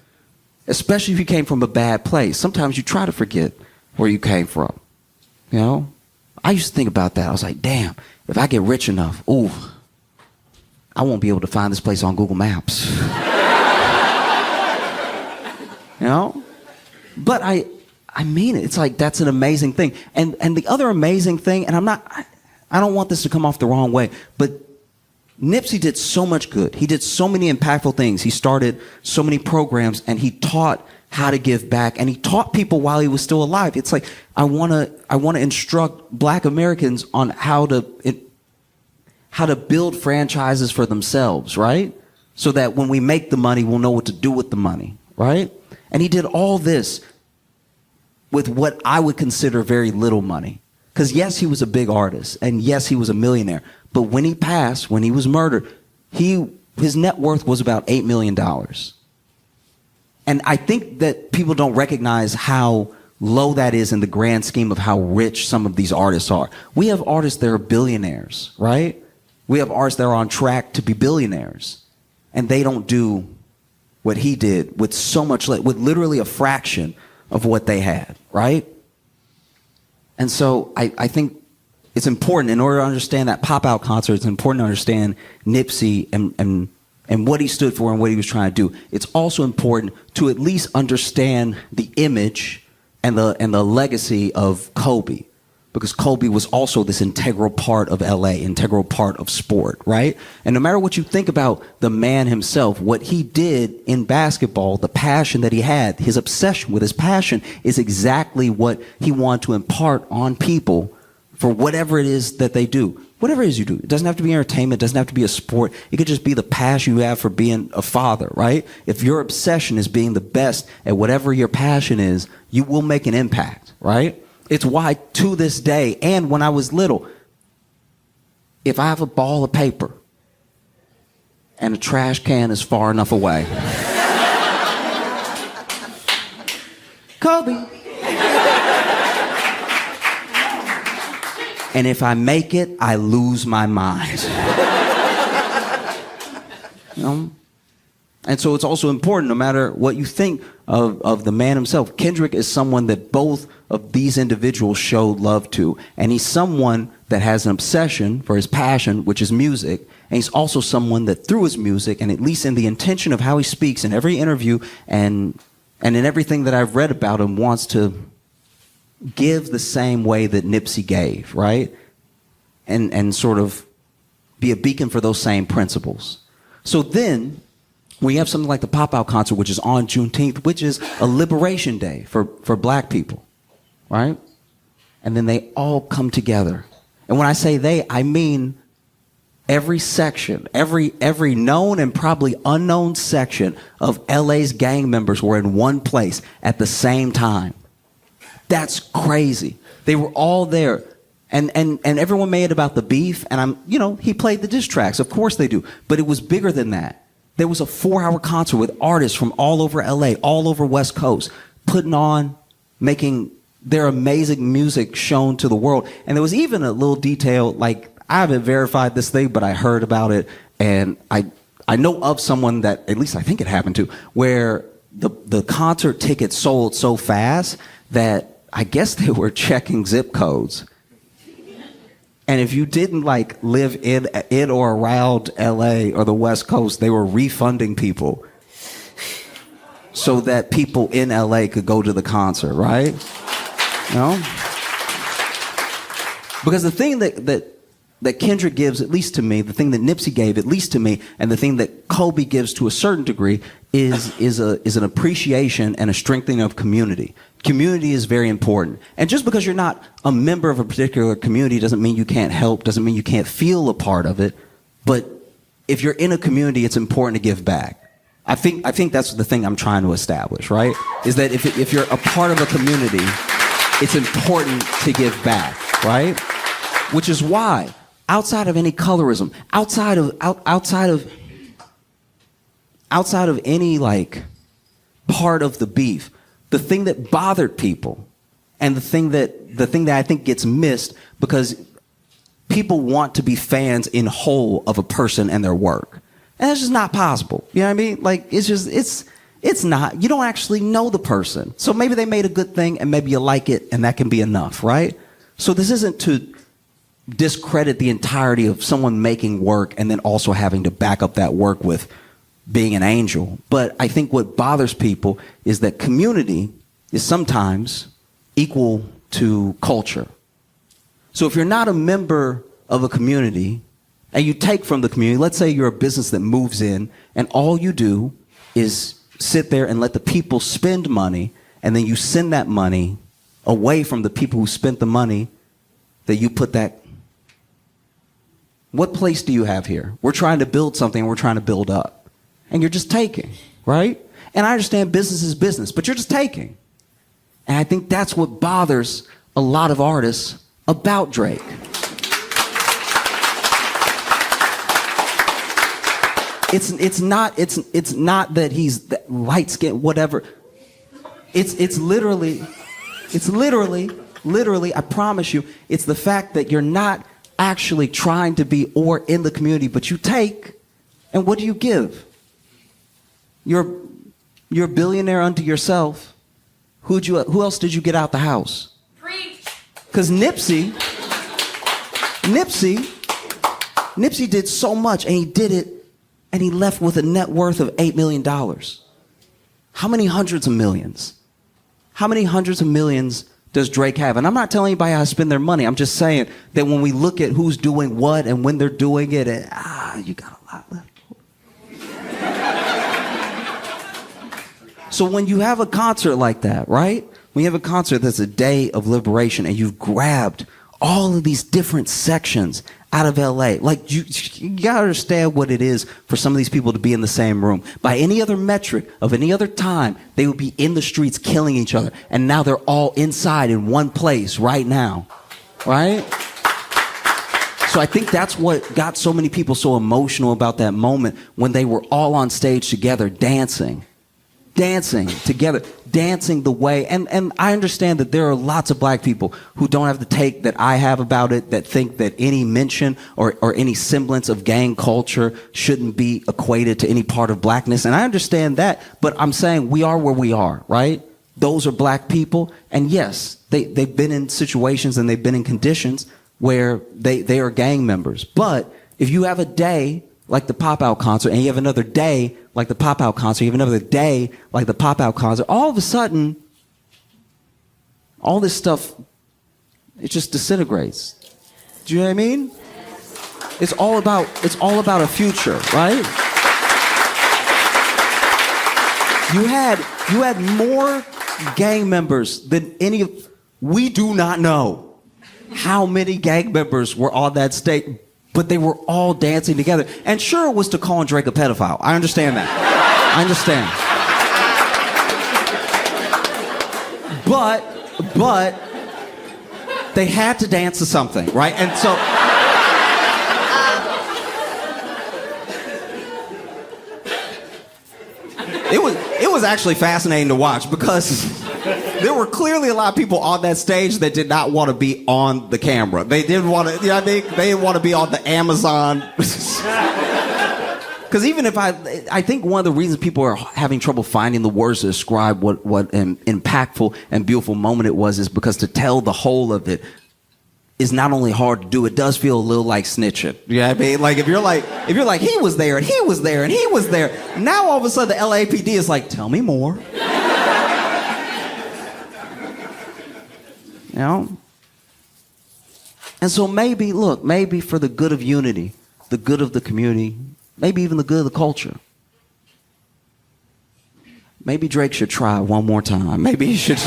especially if you came from a bad place. Sometimes you try to forget where you came from. You know, I used to think about that. I was like, damn, if I get rich enough, ooh, I won't be able to find this place on Google Maps. You know? But I mean it. It's like, that's an amazing thing. And the other amazing thing, and I don't want this to come off the wrong way, but Nipsey did so much good. He did so many impactful things. He started so many programs, and he taught how to give back, and he taught people while he was still alive. It's like, I want to instruct Black Americans on how to build franchises for themselves, right? So that when we make the money, we'll know what to do with the money, right? And he did all this with what I would consider very little money. Because yes, he was a big artist, and yes, he was a millionaire. But when he passed, when he was murdered, his net worth was about $8 million. And I think that people don't recognize how low that is in the grand scheme of how rich some of these artists are. We have artists that are billionaires, right? We have artists that are on track to be billionaires. And they don't do what he did with so much, with literally a fraction of what they had, right? And so I think it's important, in order to understand that pop-out concert, it's important to understand Nipsey and what he stood for and what he was trying to do. It's also important to at least understand the image and the legacy of Kobe, because Kobe was also this integral part of LA, integral part of sport, right? And no matter what you think about the man himself, what he did in basketball, the passion that he had, his obsession with his passion is exactly what he wanted to impart on people for whatever it is that they do. Whatever it is you do. It doesn't have to be entertainment. It doesn't have to be a sport. It could just be the passion you have for being a father, right? If your obsession is being the best at whatever your passion is, you will make an impact, right? It's why to this day, and when I was little, if I have a ball of paper and a trash can is far enough away, Kobe. And if I make it, I lose my mind. You know? And so it's also important, no matter what you think of the man himself. Kendrick is someone that both of these individuals showed love to. And he's someone that has an obsession for his passion, which is music. And he's also someone that through his music, and at least in the intention of how he speaks in every interview and in everything that I've read about him, wants to give the same way that Nipsey gave, right? And sort of be a beacon for those same principles. So then we have something like the Pop-Out concert, which is on Juneteenth, which is a liberation day for Black people, right? And then they all come together. And when I say they, I mean every section, every known and probably unknown section of LA's gang members were in one place at the same time. That's crazy. They were all there. And everyone made it about the beef. And he played the diss tracks. Of course they do. But it was bigger than that. There was a 4-hour concert with artists from all over LA, all over West Coast, putting on, making their amazing music shown to the world. And there was even a little detail, like, I haven't verified this thing, but I heard about it. And I know of someone that, at least I think it happened to, where the concert tickets sold so fast that I guess they were checking zip codes. And if you didn't live in or around LA or the West Coast, they were refunding people so that people in LA could go to the concert, right? You know? Because the thing that Kendrick gives, at least to me, the thing that Nipsey gave, at least to me, and the thing that Kobe gives to a certain degree is an appreciation and a strengthening of community. Community is very important. And just because you're not a member of a particular community doesn't mean you can't help, doesn't mean you can't feel a part of it. But if you're in a community, it's important to give back. I think that's the thing I'm trying to establish, right? Is that if you're a part of a community, it's important to give back, right? Which is why, outside of any colorism, outside of any part of the beef, the thing that bothered people, and the thing that I think gets missed, because people want to be fans in whole of a person and their work, and that's just not possible. You know what I mean? It's not. You don't actually know the person, so maybe they made a good thing, and maybe you like it, and that can be enough, right? So this isn't to discredit the entirety of someone making work and then also having to back up that work with being an angel. But I think what bothers people is that community is sometimes equal to culture. So if you're not a member of a community and you take from the community, let's say you're a business that moves in and all you do is sit there and let the people spend money, and then you send that money away from the people who spent the money that you put that. What place do you have here? We're trying to build something, we're trying to build up. And you're just taking, right? And I understand business is business, but you're just taking. And I think that's what bothers a lot of artists about Drake. It's not that he's light skinned, whatever. It's literally, I promise you, it's the fact that you're not actually trying to be or in the community, but you take, and what do you give? You're a billionaire unto yourself. Who else did you get out the house? Preach. Because Nipsey did so much, and he did it, and he left with a net worth of $8 million. How many hundreds of millions? How many hundreds of millions does Drake have? And I'm not telling anybody how to spend their money. I'm just saying that when we look at who's doing what and when they're doing it, you got a lot left. So when you have a concert like that, right? When you have a concert that's a day of liberation and you've grabbed all of these different sections out of LA, like you gotta understand what it is for some of these people to be in the same room. By any other metric of any other time, they would be in the streets killing each other. And now they're all inside in one place right now, right? So I think that's what got so many people so emotional about that moment when they were all on stage together dancing together, dancing the way, and I understand that there are lots of black people who don't have the take that I have about it, that think that any mention or any semblance of gang culture shouldn't be equated to any part of blackness, and I understand that, but I'm saying we are where we are, right? Those are black people, and yes, they've been in situations and they've been in conditions where they are gang members, but if you have a day like the pop-out concert, and you have another day like the pop-out concert, you have another day like the pop-out concert, all of a sudden, all this stuff, it just disintegrates. Do you know what I mean? It's all about a future, right? You had more gang members than any of, we do not know how many gang members were on that stage. But they were all dancing together. And sure, it was to call Drake a pedophile. I understand that. I understand. But they had to dance to something, right? And so it was actually fascinating to watch because there were clearly a lot of people on that stage that did not want to be on the camera. They didn't want to, you know what I mean? They didn't want to be on the Amazon. Because even if I think one of the reasons people are having trouble finding the words to describe what an impactful and beautiful moment it was is because to tell the whole of it is not only hard to do, it does feel a little like snitching. You know what I mean? Like if you're like, he was there and he was there and he was there. Now all of a sudden the LAPD is like, tell me more. You know? And so maybe for the good of unity, the good of the community, maybe even the good of the culture, maybe Drake should try one more time. Maybe he should.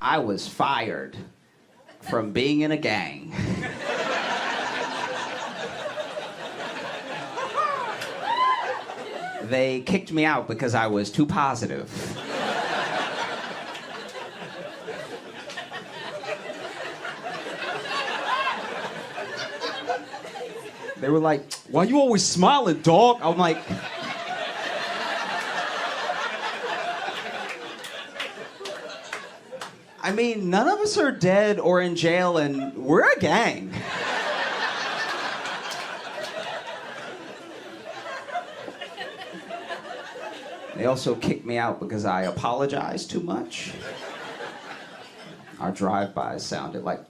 I was fired from being in a gang. They kicked me out because I was too positive. They were like, why you always smiling, dog? I'm like, I mean, none of us are dead or in jail, and we're a gang. They also kicked me out because I apologized too much. Our drive-by sounded like.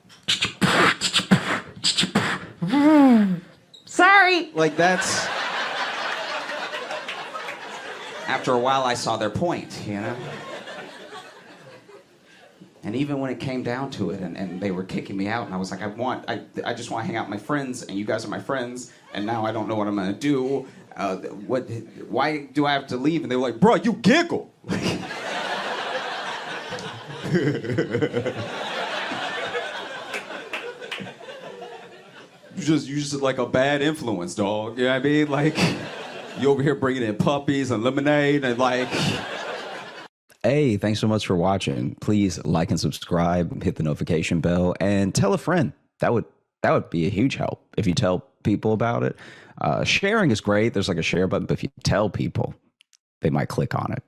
Sorry. Like that's. After a while, I saw their point, you know? And even when it came down to it and they were kicking me out, and I was like, I just want to hang out with my friends, and you guys are my friends, and now I don't know what I'm going to do. Why do I have to leave? And they were like, bro, you giggle. You just like a bad influence, dog. You know what I mean? Like, you over here bringing in puppies and lemonade and like... Hey, thanks so much for watching. Please like and subscribe, hit the notification bell, and tell a friend. That would be a huge help if you tell people about it. Sharing is great. There's like a share button, but if you tell people, they might click on it.